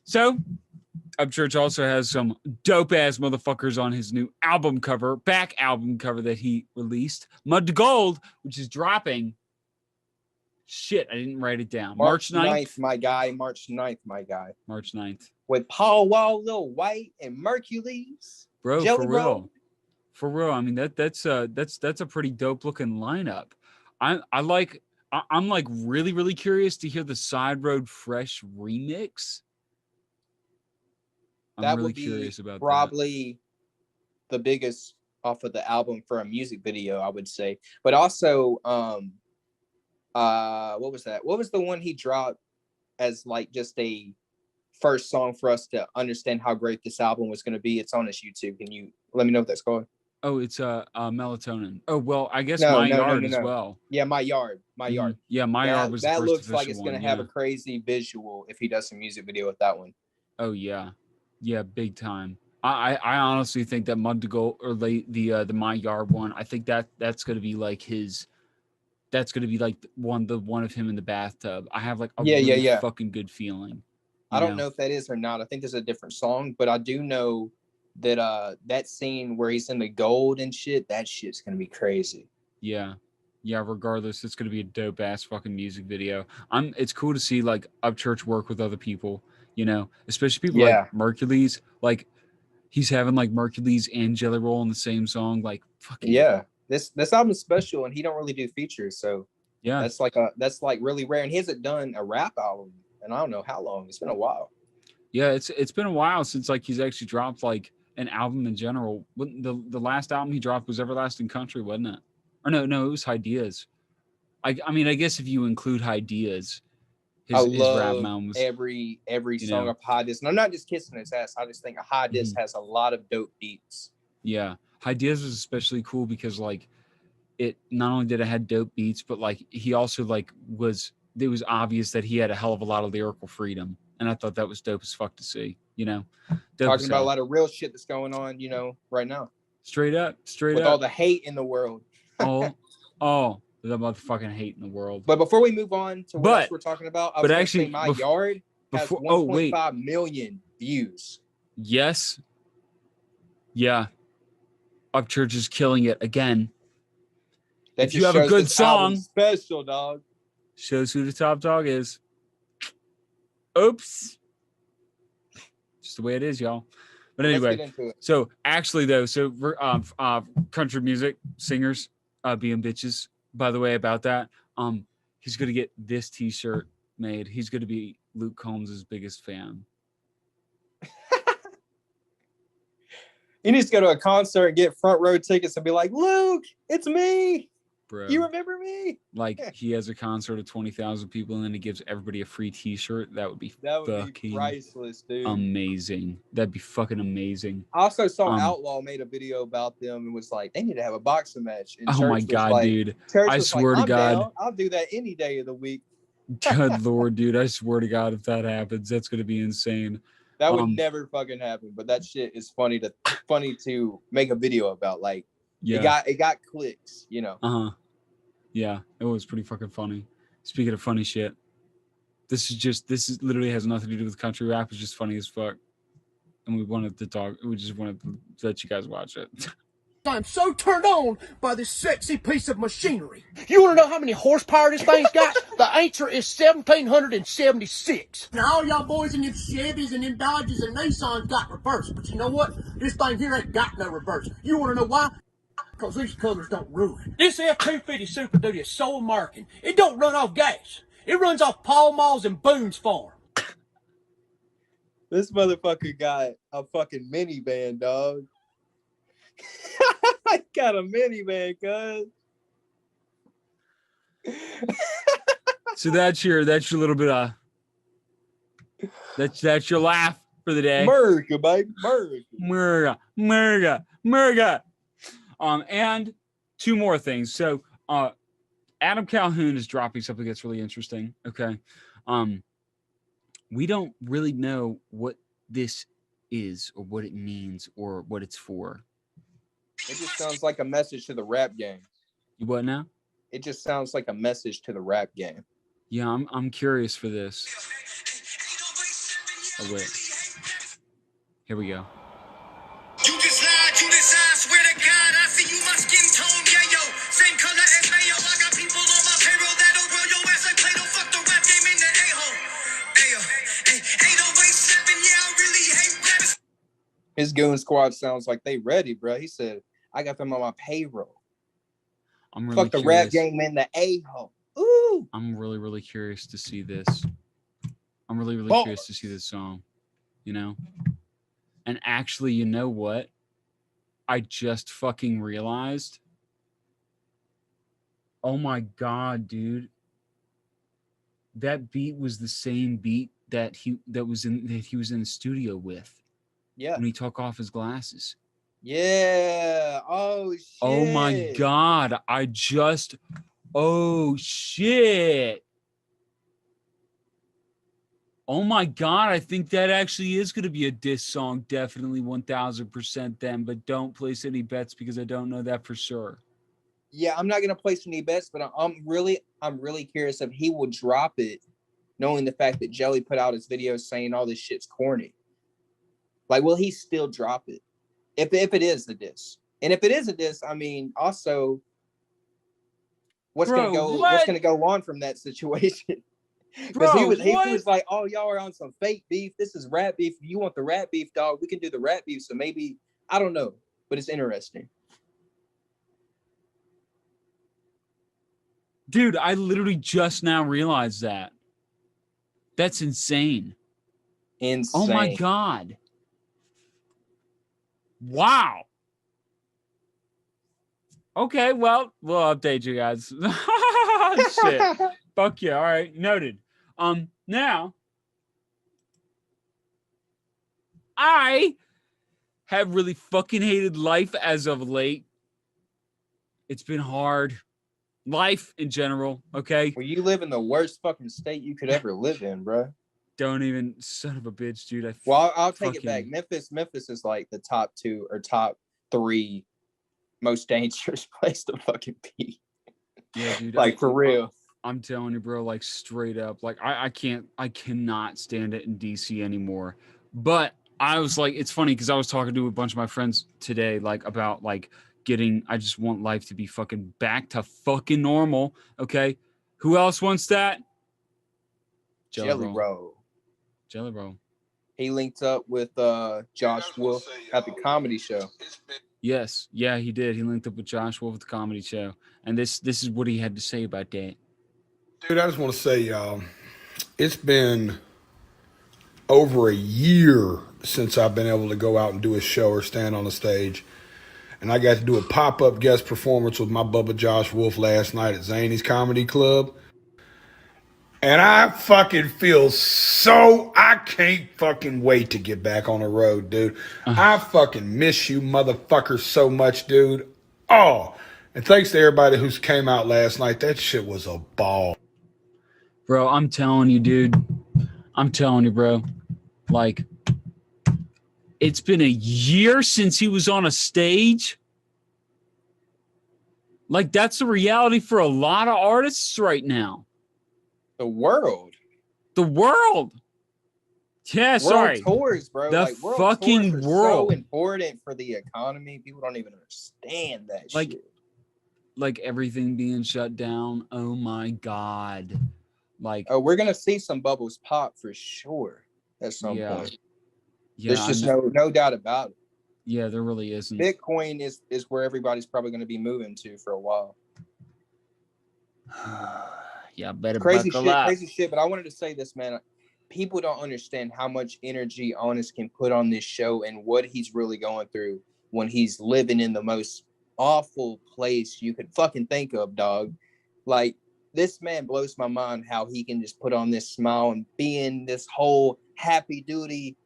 so Upchurch also has some dope ass motherfuckers on his new album cover that he released, Mud to Gold, which is dropping. Shit, I didn't write it down. March 9th, my guy. March 9th, my guy. March 9th. With Paul Wall, Lil White, and Mercules. Bro, Jelly for real. Roll. For real. I mean that's a pretty dope looking lineup. I'm like really curious to hear the Side Road Fresh remix. I'm really curious about that. Probably the biggest off of the album for a music video, I would say. But also, what was that? What was the one he dropped as like just a first song for us to understand how great this album was going to be? It's on his YouTube. Can you let me know what that's called? Oh, it's Melatonin. Oh, well, I guess My Yard as well. Yeah, My Yard. Yeah, My Yard was the first. That looks like it's going to have a crazy visual if he does some music video with that one. Oh yeah, big time. I honestly think that Mud to Go or the My Yard one. I think that's going to be like his. That's going to be like one of him in the bathtub. I have like a really fucking good feeling. I don't know if that is or not. I think there's a different song, but I do know that that scene where he's in the gold and shit, that shit's gonna be crazy. Yeah, regardless, it's gonna be a dope ass fucking music video. It's cool to see like Upchurch work with other people, especially people like Mercules. Like he's having like Mercules and Jelly Roll in the same song. Like fucking this album's special, and he don't really do features, so yeah, that's like really rare. And he hasn't done a rap album, and I don't know how long. It's been a while. Yeah, it's been a while since like he's actually dropped like an album in general. The last album he dropped was Everlasting Country, wasn't it? Or no, it was Ideas. I mean, I guess if you include Ideas, his rap album was every song of Ideas. And I'm not just kissing his ass. I just think Ideas has a lot of dope beats. Yeah, Ideas was especially cool because like it not only did it had dope beats, but like he also like it was obvious that he had a hell of a lot of lyrical freedom. And I thought that was dope as fuck to see, Talking about a lot of real shit that's going on, right now. Straight up. with all the hate in the world. the motherfucking hate in the world. But before we move on to what else we're talking about, I was going to say my yard has 1.5 million views. Yes. Yeah. Upchurch is killing it again. That if you have a good song, special dog, shows who the top dog is. Oops. Just the way it is, y'all. But anyway, so actually though, country music singers being bitches, by the way, about that, he's gonna get this t-shirt made. He's gonna be Luke Combs' biggest fan. He needs to go to a concert and get front row tickets and be like, Luke, it's me. Bro. You remember me? Like he has a concert of 20,000 people and then he gives everybody a free t-shirt. That would be priceless, dude. Amazing. That'd be fucking amazing. I also saw Outlaw made a video about them and was like, they need to have a boxing match. And oh my God, dude. I swear to God. Down. I'll do that any day of the week. Good Lord, dude. I swear to God, if that happens, that's going to be insane. That would never fucking happen. But that shit is funny to make a video about. Like, yeah. It got clicks, you know. Yeah, it was pretty fucking funny. Speaking of funny shit, this is literally has nothing to do with country rap. It's just funny as fuck. And we just wanted to let you guys watch it. I'm so turned on by this sexy piece of machinery. You want to know how many horsepower this thing's got? The answer is 1,776. Now all y'all boys in them Chevys and them Dodges and Nissans got reverse, but you know what? This thing here ain't got no reverse. You want to know why? Because these colors don't ruin. This F-250 Super Duty is so American. It don't run off gas. It runs off Paul Mall's and Boone's farm. This motherfucker got a fucking minivan, dog. I got a minivan, cuz. So that's your little bit of that's your laugh for the day. America, baby. America. And two more things. So Adam Calhoun is dropping something that's really interesting. Okay. We don't really know what this is or what it means or what it's for. It just sounds like a message to the rap game. You what now? It just sounds like a message to the rap game. Yeah, I'm curious for this. Oh wait. Here we go. You just lied, swear to God, I see you, my skin tone, yeah, yo, same color as Mayo. I got people on my payroll that'll roll your ass like Play-Doh, fuck the rap game in the a-hole. Ayo, 8087, yeah, I really hate rappers. His goon squad sounds like they ready, bro. He said, I got them on my payroll. I'm really fuck the rap game in the a-hole. Ooh. I'm really, really curious to see this. I'm really, really curious to see this song, you know? And actually, you know what? I just fucking realized. Oh my God, dude. That beat was the same beat that he was in the studio with. Yeah. When he took off his glasses. Yeah. Oh shit. Oh my God. Oh shit. Oh my God, I think that actually is going to be a diss song. Definitely 1000% then, but don't place any bets because I don't know that for sure. Yeah, I'm not going to place any bets, but I'm really curious if he will drop it, knowing the fact that Jelly put out his video saying all this shit's corny. Like, will he still drop it? If it is a diss. And if it is a diss, I mean, also, what's going to go on from that situation? Because he was like, oh, y'all are on some fake beef. This is rap beef. If you want the rap beef, dog, we can do the rap beef. So maybe, I don't know, but it's interesting. Dude, I literally just now realized that. That's insane. Insane. Oh my God. Wow. Okay, well, we'll update you guys. Shit. Fuck yeah. All right. Noted. Now I have really fucking hated life as of late. It's been hard. Life in general, okay? Well, you live in the worst fucking state you could ever live in, bro. Don't even, son of a bitch, dude. I'll take it back. Memphis is like the top 2 or top 3 most dangerous place to fucking be. Yeah, dude. Like for real. I'm telling you, bro, like straight up, like I cannot stand it in DC anymore. But I was like, it's funny because I was talking to a bunch of my friends today, like about like I just want life to be fucking back to fucking normal. Okay. Who else wants that? Jelly Roll. Jelly Roll. He linked up with Josh Wolf at the comedy show. Yes. Yeah, he did. He linked up with Josh Wolf at the comedy show. And this is what he had to say about that. Dude, I just want to say, y'all, it's been over a year since I've been able to go out and do a show or stand on a stage. And I got to do a pop-up guest performance with my Bubba Josh Wolf last night at Zany's Comedy Club. And I fucking feel I can't fucking wait to get back on the road, dude. I fucking miss you motherfuckers so much, dude. Oh, and thanks to everybody who's came out last night. That shit was a ball. Bro, I'm telling you, dude. I'm telling you, bro. Like, it's been a year since he was on a stage. Like, that's the reality for a lot of artists right now. The world. Yeah, sorry. World tours, bro. The like, world fucking tours are world. so important for the economy. People don't even understand that shit. Like everything being shut down. Oh my God. Like, oh, we're gonna see some bubbles pop for sure at some point. Yeah, there's just no doubt about it. Yeah, there really isn't. Bitcoin is where everybody's probably going to be moving to for a while. Yeah, better crazy buckle shit, up. crazy shit. But I wanted to say this, man. People don't understand how much energy Honest can put on this show and what he's really going through when he's living in the most awful place you could fucking think of, dog. Like, this man blows my mind how he can just put on this smile and be in this whole happy duty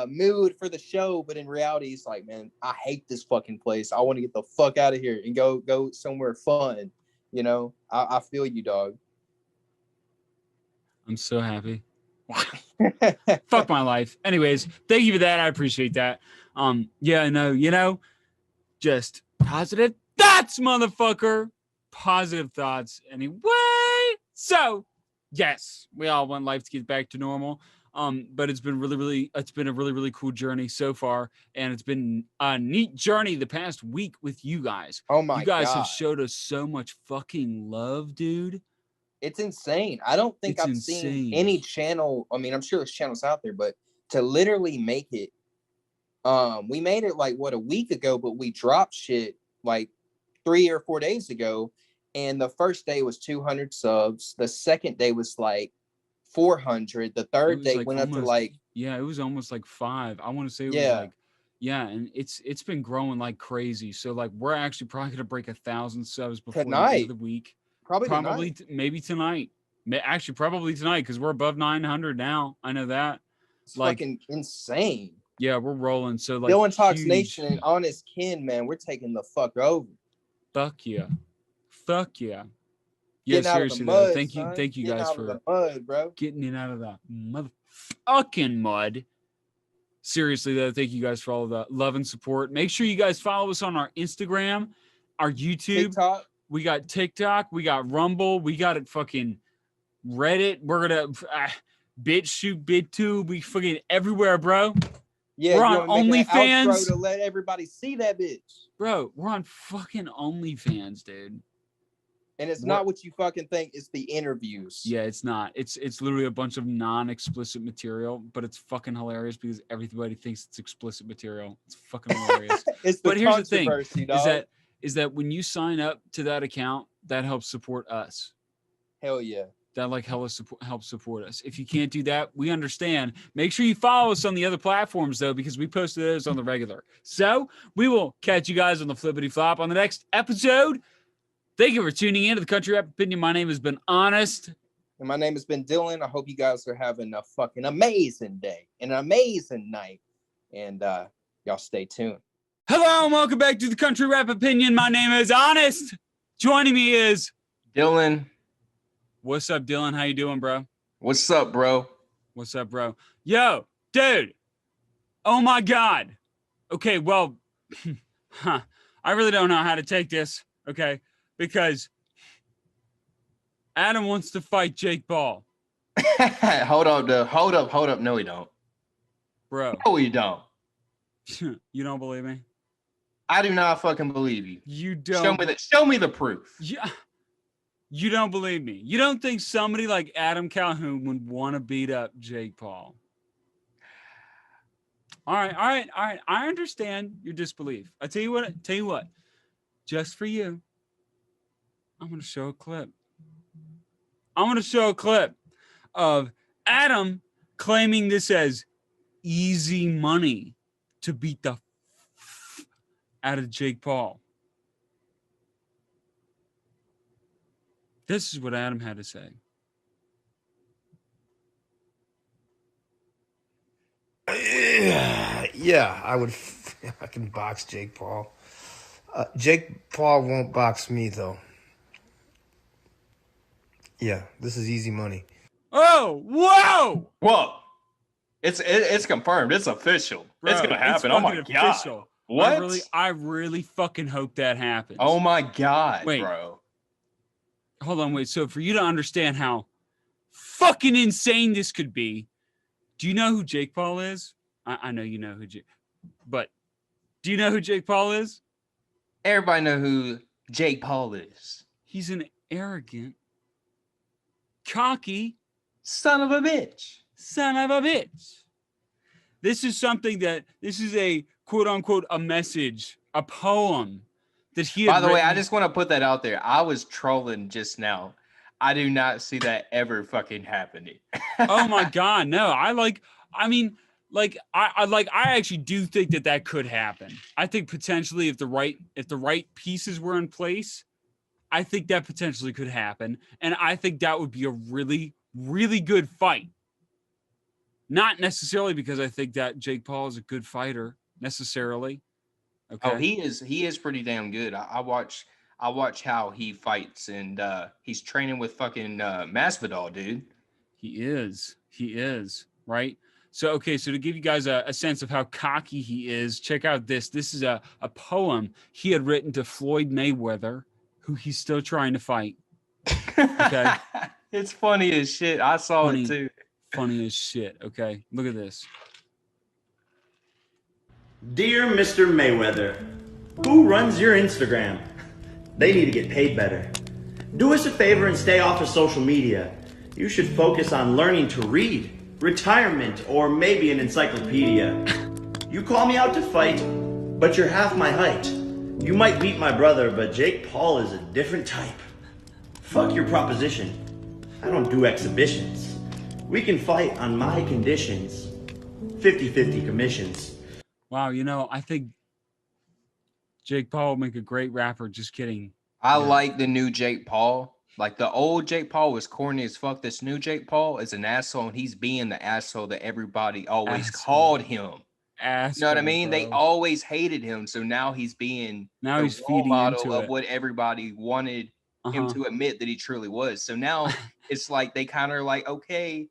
mood for the show, but in reality he's like, man, I hate this fucking place. I want to get the fuck out of here and go somewhere fun. You know, I feel you, dog. I'm so happy. Fuck my life. Anyways, thank you for that. I appreciate that. Yeah, no, you know, just positive thoughts, motherfucker. Positive thoughts. Anyway, so yes, we all want life to get back to normal. But it's been a really cool journey so far, and it's been a neat journey the past week with you guys. Oh my God. You guys have showed us so much fucking love, dude. It's insane. I don't think I've seen any channel. I mean, I'm sure there's channels out there, but to literally make it, we made it like a week ago, but we dropped shit like 3 or 4 days ago. And the first day was 200 subs. The second day was like 400. The third day went up to like, yeah, it was almost like 5. I want to say it was like, yeah, and it's been growing like crazy. So like we're actually probably gonna break 1,000 subs before the end of the week. Probably maybe tonight. Actually, probably tonight because we're above 900 now. I know that. It's like fucking insane. Yeah, we're rolling. So like DylanTalkz Nation and Honest Kin, man, we're taking the fuck over. Fuck yeah. Yeah, getting seriously mud, though. Thank you guys for the mud, bro. Getting it out of the motherfucking mud. Seriously though, thank you guys for all of the love and support. Make sure you guys follow us on our Instagram, our YouTube. TikTok. We got TikTok, we got Rumble, we got it fucking Reddit. We're gonna BitChute, BitTube, we fucking everywhere, bro. Yeah, we're on OnlyFans to let everybody see that bitch. Bro, we're on fucking OnlyFans, dude. And it's not what you fucking think. It's the interviews. Yeah, it's not. It's literally a bunch of non-explicit material, but it's fucking hilarious because everybody thinks it's explicit material. It's fucking hilarious. But here's the thing: is that when you sign up to that account, that helps support us. Hell yeah. That like helps support us. If you can't do that, we understand. Make sure you follow us on the other platforms though, because we post those on the regular. So we will catch you guys on the flippity flop on the next episode. Thank you for tuning in to the Country Rap Opinion. My name has been Honest. And my name has been Dylan. I hope you guys are having a fucking amazing day and an amazing night. And y'all stay tuned. Hello and welcome back to the Country Rap Opinion. My name is Honest. Joining me is Dylan. What's up, Dylan? How you doing, bro? What's up, bro? What's up, bro? Yo, dude. Oh my God. Okay, well, I really don't know how to take this, okay? Because Adam wants to fight Jake Paul. Hold up. No, we don't. Bro. No, we don't. You don't believe me? I do not fucking believe you. You don't. Show me the proof. Yeah. You don't believe me. You don't think somebody like Adam Calhoun would want to beat up Jake Paul. All right. I understand your disbelief. I tell you what. Just for you, I'm going to show a clip. I'm going to show a clip of Adam claiming this as easy money to beat the out of Jake Paul. This is what Adam had to say. Yeah, I can box Jake Paul. Jake Paul won't box me though. Yeah, this is easy money. Oh, whoa! It's confirmed. It's official. Bro, it's gonna happen. It's Oh my official. God. What? I really fucking hope that happens. Oh my God, wait, bro. Hold on, wait. So for you to understand how fucking insane this could be, do you know who Jake Paul is? I know you know who but do you know who Jake Paul is? Everybody know who Jake Paul is. He's an arrogant, cocky son of a bitch. This is a quote unquote a message, a poem that he had By the way, written. I just want to put that out there. I was trolling just now. I do not see that ever fucking happening. Oh my God, no. I actually do think that could happen. I think potentially if the right pieces were in place, I think that potentially could happen. And I think that would be a really, really good fight. Not necessarily because I think that Jake Paul is a good fighter necessarily. Okay. Oh, he is pretty damn good. I watch how he fights, and he's training with fucking Masvidal, dude. He is, right? So to give you guys a sense of how cocky he is, check out this. This is a poem he had written to Floyd Mayweather, who he's still trying to fight. Okay. It's funny as shit. I saw it too. Funny as shit. Okay. Look at this. Dear Mr. Mayweather, who runs your Instagram? They need to get paid better. Do us a favor and stay off of social media. You should focus on learning to read, retirement, or maybe an encyclopedia. You call me out to fight, but you're half my height. You might beat my brother, but Jake Paul is a different type. Fuck your proposition. I don't do exhibitions. We can fight on my conditions. 50-50 commissions. Wow, I think Jake Paul will make a great rapper. Just kidding. I like the new Jake Paul. Like the old Jake Paul was corny as fuck. This new Jake Paul is an asshole, and he's being the asshole that everybody always called him. Asshole, you know what I mean? bro. They always hated him, so now he's being he's role feeding model into of it. what everybody wanted him to admit that he truly was. So now it's like they kind of like, okay,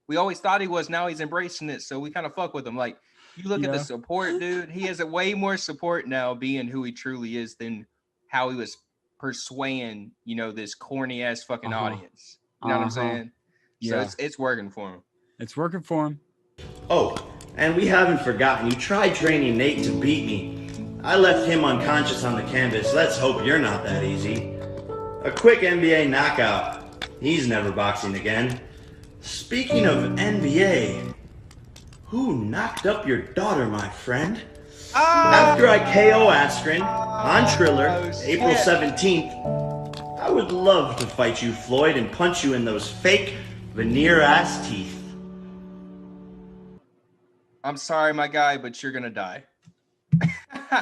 we always thought he was. Now he's embracing it, so we kind of fuck with him. Like you look at the support, dude. He has a way more support now, being who he truly is, than how he was persuading, this corny ass fucking audience. You know what I'm saying? Yeah. So it's working for him. It's working for him. Oh, and we haven't forgotten, you tried training Nate to beat me. I left him unconscious on the canvas. Let's hope you're not that easy. A quick NBA knockout. He's never boxing again. Speaking of NBA, who knocked up your daughter, my friend? After I KO Askren on Triller, April 17th, I would love to fight you, Floyd, and punch you in those fake veneer-ass teeth. I'm sorry, my guy, but you're gonna die.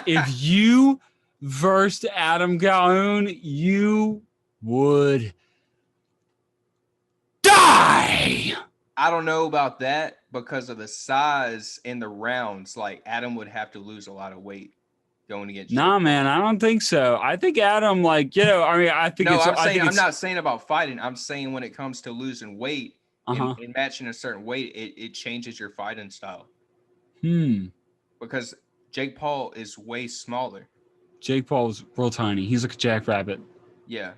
If you versed Adam Calhoun, you would die. I don't know about that because of the size and the rounds. Like Adam would have to lose a lot of weight going against. Nah, man, I don't think so. I think Adam, I think I'm not saying about fighting. I'm saying when it comes to losing weight and matching a certain weight, it changes your fighting style. Because Jake Paul is way smaller. Jake Paul's real tiny. He's like a jackrabbit. Yeah.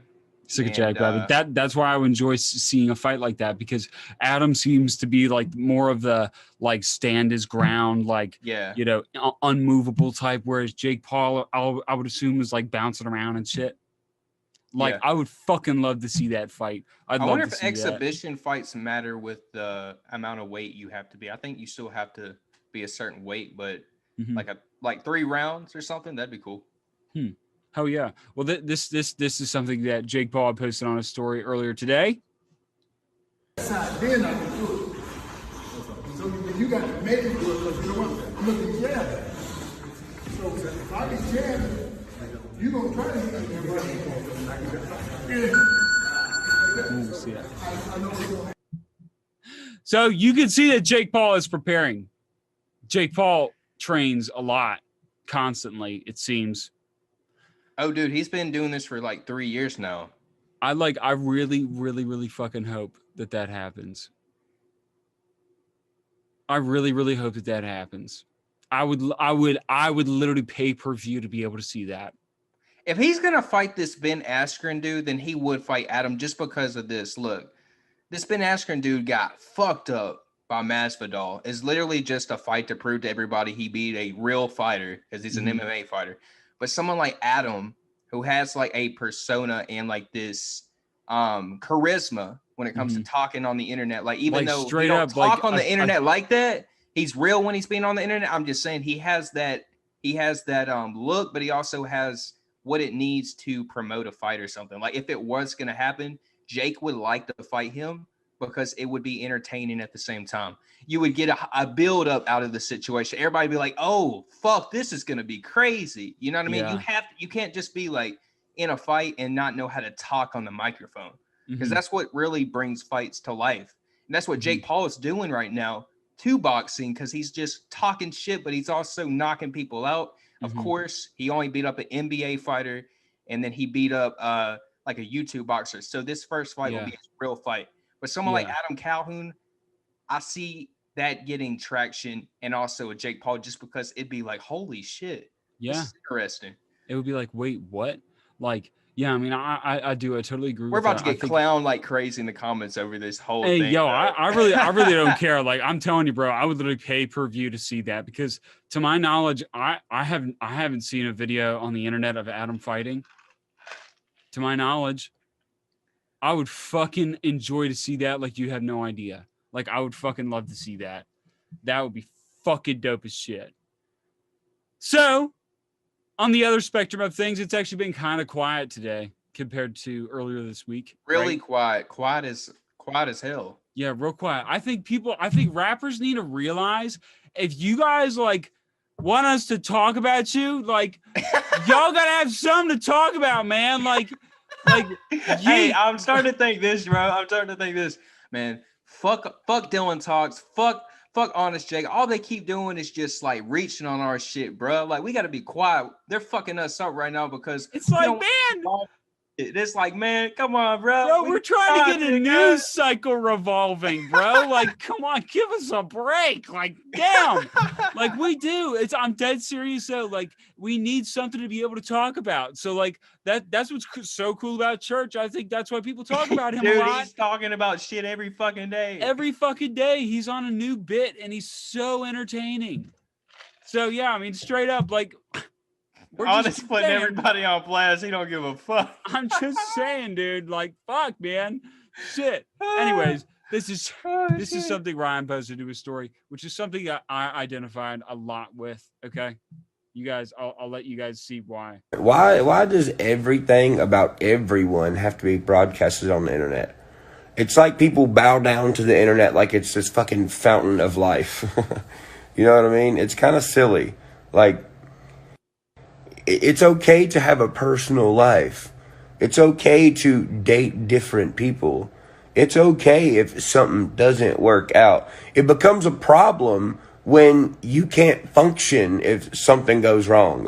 He's like a jackrabbit. That's why I would enjoy seeing a fight like that, because Adam seems to be like more of the like stand his ground, like you know, unmovable type, whereas Jake Paul, I would assume is like bouncing around and shit. Like I would fucking love to see that fight. I wonder if exhibition fights matter with the amount of weight you have to be. I think you still have to be a certain weight, but like 3 rounds or something, that'd be cool. Hell yeah. Well, this is something that Jake Paul posted on his story earlier today. Then I can do it. So you got to make it do it, because you know what? I'm looking at jabbing. So if I get jabbing, you gonna try to hit me. So you can see that Jake Paul is preparing. Jake Paul trains a lot, constantly, it seems. Oh, dude, he's been doing this for like 3 years now. I really fucking hope that happens. I really hope that happens. I would literally pay per view to be able to see that. If he's gonna fight this Ben Askren dude, then he would fight Adam just because of this. Look, this Ben Askren dude got fucked up by Masvidal. It's literally just a fight to prove to everybody he beat a real fighter, because he's an MMA fighter. But someone like Adam, who has like a persona and like this charisma when it comes to talking on the internet, like even like though straight he don't up, talk like, on the internet like that, he's real when he's being on the internet. I'm just saying he has that look, but he also has what it needs to promote a fight or something. Like if it was gonna happen, Jake would like to fight him because it would be entertaining at the same time. You would get a build up out of the situation. Everybody would be like, oh, fuck, this is going to be crazy. You know what I mean? Yeah. You can't just be like in a fight and not know how to talk on the microphone, because that's what really brings fights to life. And that's what Jake Paul is doing right now to boxing, because he's just talking shit, but he's also knocking people out. Of course, he only beat up an NBA fighter, and then he beat up like a YouTube boxer. So this first fight will be a real fight. But someone like Adam Calhoun, I see that getting traction, and also a Jake Paul, just because it'd be like, holy shit. Yeah. This is interesting. It would be like, wait, what? Like, yeah, I mean, I totally agree. We're about to get clown like crazy in the comments over this whole thing. Hey, yo, I really don't care. Like, I'm telling you, bro, I would literally pay per view to see that, because to my knowledge, I haven't seen a video on the internet of Adam fighting. To my knowledge, I would fucking enjoy to see that. Like, you have no idea. Like, I would fucking love to see that. That would be fucking dope as shit. So, on the other spectrum of things, it's actually been kind of quiet today compared to earlier this week. Really quiet. Quiet as hell. Yeah, real quiet. I think rappers need to realize, if you guys like want us to talk about you, like y'all gotta have something to talk about, man. Like hey, I'm starting to think this, bro. Man. Fuck DylanTalkz. Fuck Honest Jake. All they keep doing is just like reaching on our shit, bro. Like, we gotta be quiet. They're fucking us up right now, because it's like, man. It's like, man, come on, bro. Bro, we're trying to get a news cycle revolving, bro. Like, come on, give us a break. Like, damn. Like, we do. I'm dead serious though. Like, we need something to be able to talk about. So, like, that's what's so cool about Church. I think that's why people talk about him Dude, a lot. He's talking about shit every fucking day. Every fucking day. He's on a new bit, and he's so entertaining. So, yeah, I mean, straight up, like, Honest putting everybody on blast. He don't give a fuck. I'm just saying, dude. Like, fuck, man. Shit. Anyways, this is something Ryan posted to his story, which is something that I identified a lot with. Okay, you guys, I'll let you guys see why. Why does everything about everyone have to be broadcasted on the internet? It's like people bow down to the internet like it's this fucking fountain of life. You know what I mean? It's kind of silly. Like, it's okay to have a personal life. It's okay to date different people. It's okay if something doesn't work out. It becomes a problem when you can't function if something goes wrong,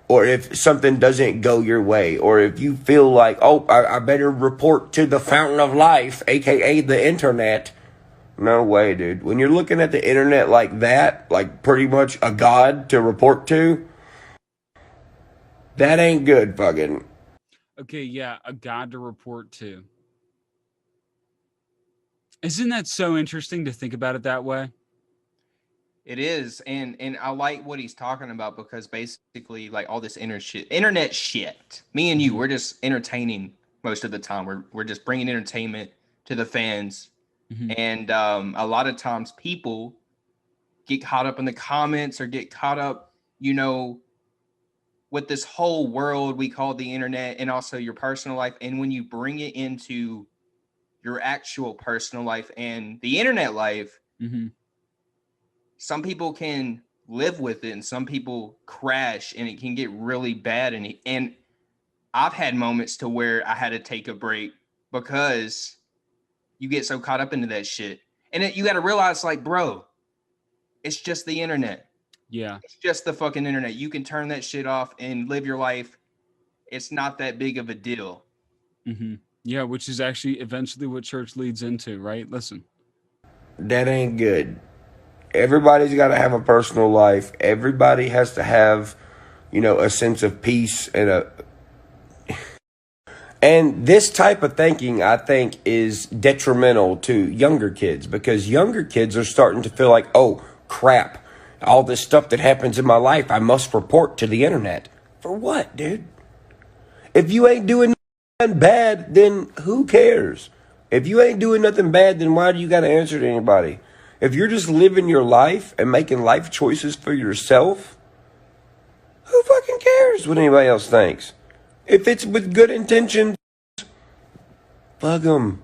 or if something doesn't go your way, or if you feel like, oh, I better report to the fountain of life, aka the internet. No way, dude. When you're looking at the internet like that, like pretty much a god to report to, That ain't good, fucking. Okay, yeah, a God to report to. Isn't that so interesting to think about it that way? It is, and I like what he's talking about, because basically, like, all this internet shit. Me and you, we're just entertaining most of the time. We're just bringing entertainment to the fans, and a lot of times people get caught up in the comments or get caught up, you know, with this whole world we call the internet, and also your personal life. And when you bring it into your actual personal life and the internet life, some people can live with it and some people crash, and it can get really bad. And I've had moments to where I had to take a break because you get so caught up into that shit. And you got to realize, like, bro, it's just the internet. Yeah. It's just the fucking internet. You can turn that shit off and live your life. It's not that big of a deal. Yeah, which is actually eventually what church leads into, right? Listen. That ain't good. Everybody's got to have a personal life. Everybody has to have, you know, a sense of peace and this type of thinking, I think, is detrimental to younger kids, because younger kids are starting to feel like, oh, crap, all this stuff that happens in my life, I must report to the internet. For what, dude? If you ain't doing nothing bad, then who cares? If you ain't doing nothing bad, then why do you got to answer to anybody? If you're just living your life and making life choices for yourself, who fucking cares what anybody else thinks? If it's with good intentions, bug them.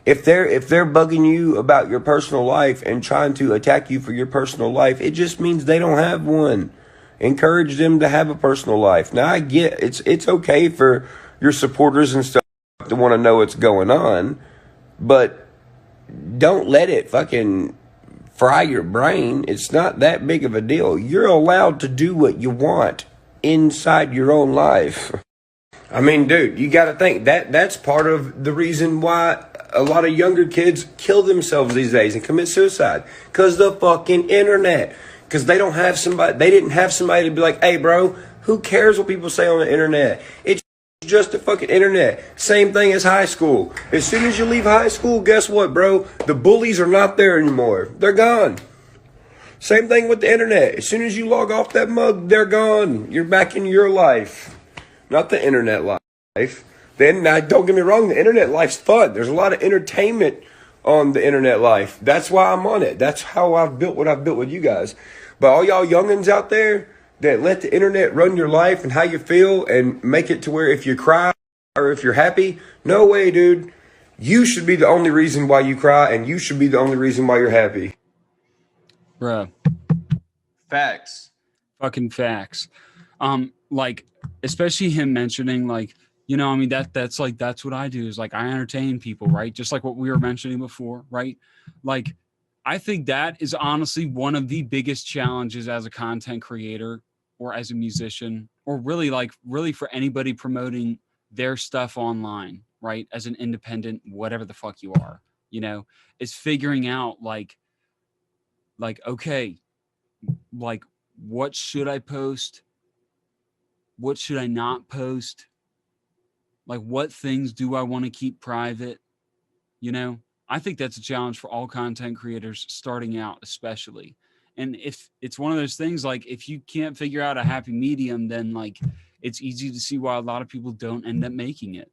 If they're bugging you about your personal life and trying to attack you for your personal life, it just means they don't have one. Encourage them to have a personal life. Now, I get it's okay for your supporters and stuff to want to know what's going on, but don't let it fucking fry your brain. It's not that big of a deal. You're allowed to do what you want inside your own life. I mean, dude, you got to think that's part of the reason why a lot of younger kids kill themselves these days and commit suicide, because the fucking internet. Because they didn't have somebody to be like, hey, bro, who cares what people say on the internet? It's just the fucking internet. Same thing as high school. As soon as you leave high school, guess what, bro? The bullies are not there anymore. They're gone. Same thing with the internet. As soon as you log off that mug, they're gone. You're back in your life. Not the internet life. Then, now, don't get me wrong, the internet life's fun. There's a lot of entertainment on the internet life. That's why I'm on it. That's how I've built what I've built with you guys. But all y'all youngins out there that let the internet run your life and how you feel and make it to where if you cry or if you're happy, no way, dude. You should be the only reason why you cry, and you should be the only reason why you're happy. Bro. Facts. Fucking facts. Like, especially him mentioning, like, you know, I mean, that's what I do, is like, I entertain people, right? Just like what we were mentioning before, right? Like, I think that is honestly one of the biggest challenges as a content creator or as a musician, or really for anybody promoting their stuff online, right? As an independent, whatever the fuck you are, you know, is figuring out like, okay, like, what should I post? What should I not post? Like, what things do I want to keep private? You know, I think that's a challenge for all content creators starting out, especially. And if it's one of those things, like, if you can't figure out a happy medium, then like, it's easy to see why a lot of people don't end up making it,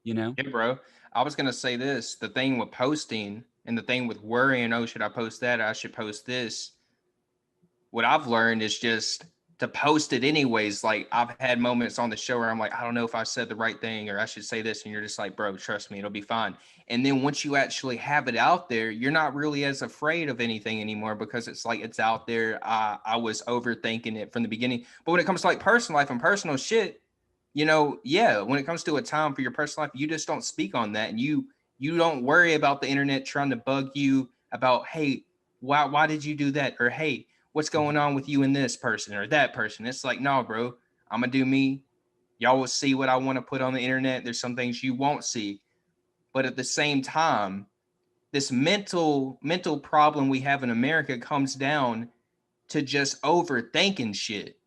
you know? Yeah, bro. I was going to say this, the thing with posting and the thing with worrying, oh, should I post that? I should post this. What I've learned is just to post it anyways. Like, I've had moments on the show where I'm like, I don't know if I said the right thing, or I should say this. And you're just like, bro, trust me, it'll be fine. And then once you actually have it out there, you're not really as afraid of anything anymore, because it's like, it's out there. I was overthinking it from the beginning. But when it comes to like personal life and personal shit, you know, yeah, when it comes to a time for your personal life, you just don't speak on that. And you don't worry about the internet trying to bug you about, hey, why did you do that? Or, hey, what's going on with you and this person or that person? It's like, no, bro, I'm gonna do me. Y'all will see what I want to put on the internet. There's some things you won't see. But at the same time, this mental problem we have in America comes down to just overthinking shit.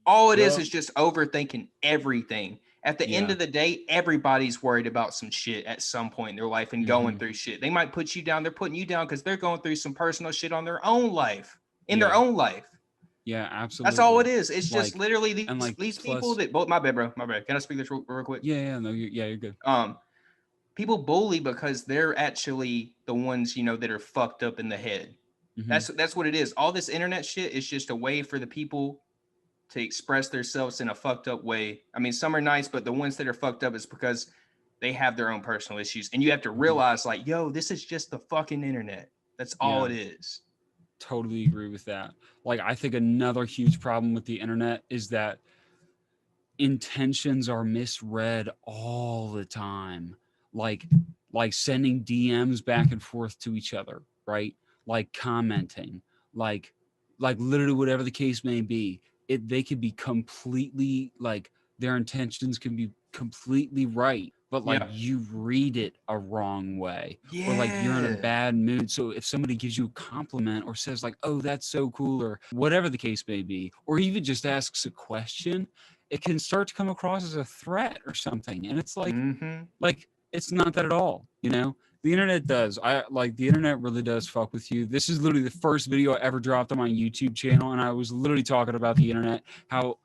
All it is just overthinking everything. At the end of the day, everybody's worried about some shit at some point in their life and going through shit. They might put you down. They're putting you down because they're going through some personal shit on their own life, their own life. Yeah, absolutely. That's all it is. It's just Like, literally these, and, like, these plus- people that both. My bad, bro. My bad. Can I speak this real quick? Yeah, no, you're good. People bully because they're actually the ones, that are fucked up in the head. That's what it is. All this internet shit is just a way for the people to express themselves in a fucked up way. I mean, some are nice, but the ones that are fucked up is because they have their own personal issues. And you have to realize, like, yo, this is just the fucking internet. That's all it is. Totally agree with that. Like, I think another huge problem with the internet is that intentions are misread all the time. Like sending DMs back and forth to each other, right? Like commenting, like literally whatever the case may be. They could be completely, like, their intentions can be completely right, but like you read it a wrong way, or like you're in a bad mood. So if somebody gives you a compliment or says like, oh, that's so cool, or whatever the case may be, or even just asks a question, it can start to come across as a threat or something. And it's like, it's not that at all, The internet does. The internet really does fuck with you. This is literally the first video I ever dropped on my YouTube channel, and I was literally talking about the internet, how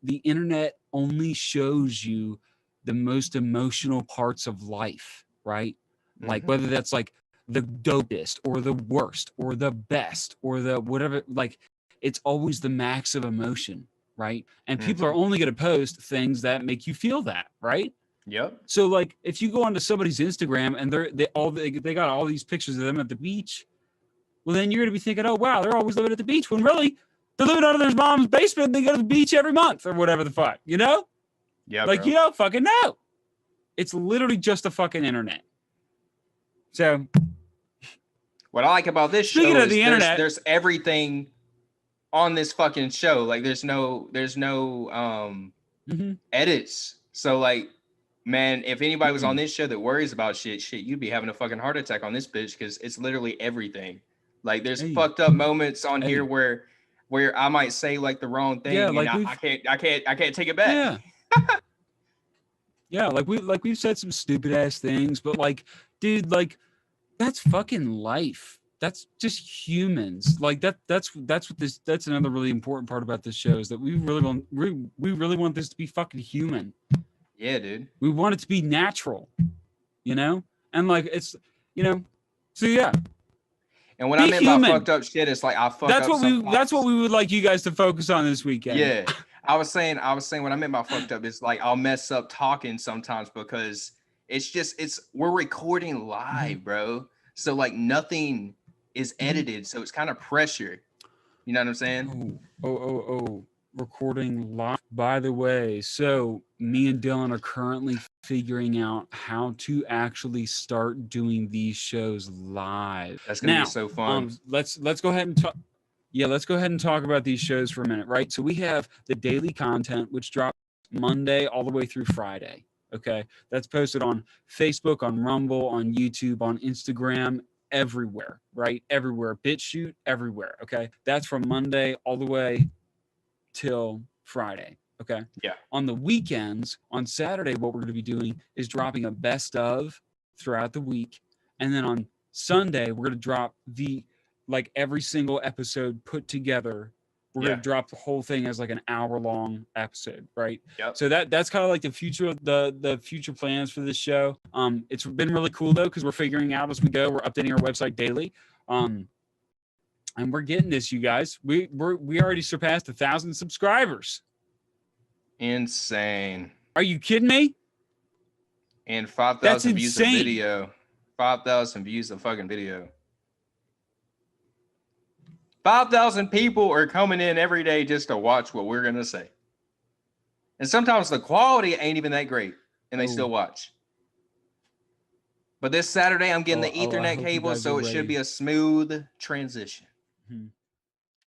the internet only shows you the most emotional parts of life, right? Like whether that's like the dopest or the worst or the best or the whatever, like it's always the max of emotion, right? And people are only going to post things that make you feel that, right? Yep. So like if you go onto somebody's Instagram and they got all these pictures of them at the beach, well then you're gonna be thinking, oh wow, they're always living at the beach, when really they're living out of their mom's basement. They go to the beach every month or whatever the fuck, Yeah. Like bro. you don't fucking know. It's literally just a fucking internet. So what I like about this Speaking show of the internet, there's everything on this fucking show. Like there's no edits. So like, man, if anybody was on this show that worries about shit, you'd be having a fucking heart attack on this bitch, because it's literally everything. Like there's fucked up moments on here where I might say like the wrong thing, and I can't take it back. Yeah, we've said some stupid ass things, but like, dude, like that's fucking life. That's just humans. Like that's another really important part about this show, is that we really want this to be fucking human. Yeah, dude. We want it to be natural, and like it's, so yeah. And when I meant by fucked up shit, it's like I fuck that's up. That's what we would like you guys to focus on this weekend. Yeah, I was saying what I meant by fucked up is like I'll mess up talking sometimes, because we're recording live, bro. So like nothing is edited, so it's kind of pressure. You know what I'm saying? Oh. Recording live. By the way, so me and Dylan are currently figuring out how to actually start doing these shows live. That's gonna be so fun. Let's go ahead and talk. Yeah, let's go ahead and talk about these shows for a minute, right? So we have the daily content, which drops Monday all the way through Friday. Okay, that's posted on Facebook, on Rumble, on YouTube, on Instagram, everywhere, right? Everywhere, BitChute, everywhere. Okay, that's from Monday all the way till Friday. Okay. Yeah. On the weekends, on Saturday, what we're going to be doing is dropping a best of throughout the week. And then on Sunday, we're going to drop every single episode put together. We're going to drop the whole thing as like an hour-long episode, right? Yep. So that's kind of like the future plans for this show. It's been really cool though, because we're figuring out as we go. We're updating our website daily. And we're getting this, you guys. We already surpassed 1,000 subscribers. Insane. Are you kidding me? And 5,000 views a video. 5,000 views a fucking video. 5,000 people are coming in every day just to watch what we're gonna say. And sometimes the quality ain't even that great, and they still watch. But this Saturday, I'm getting the Ethernet cable, so it should be a smooth transition.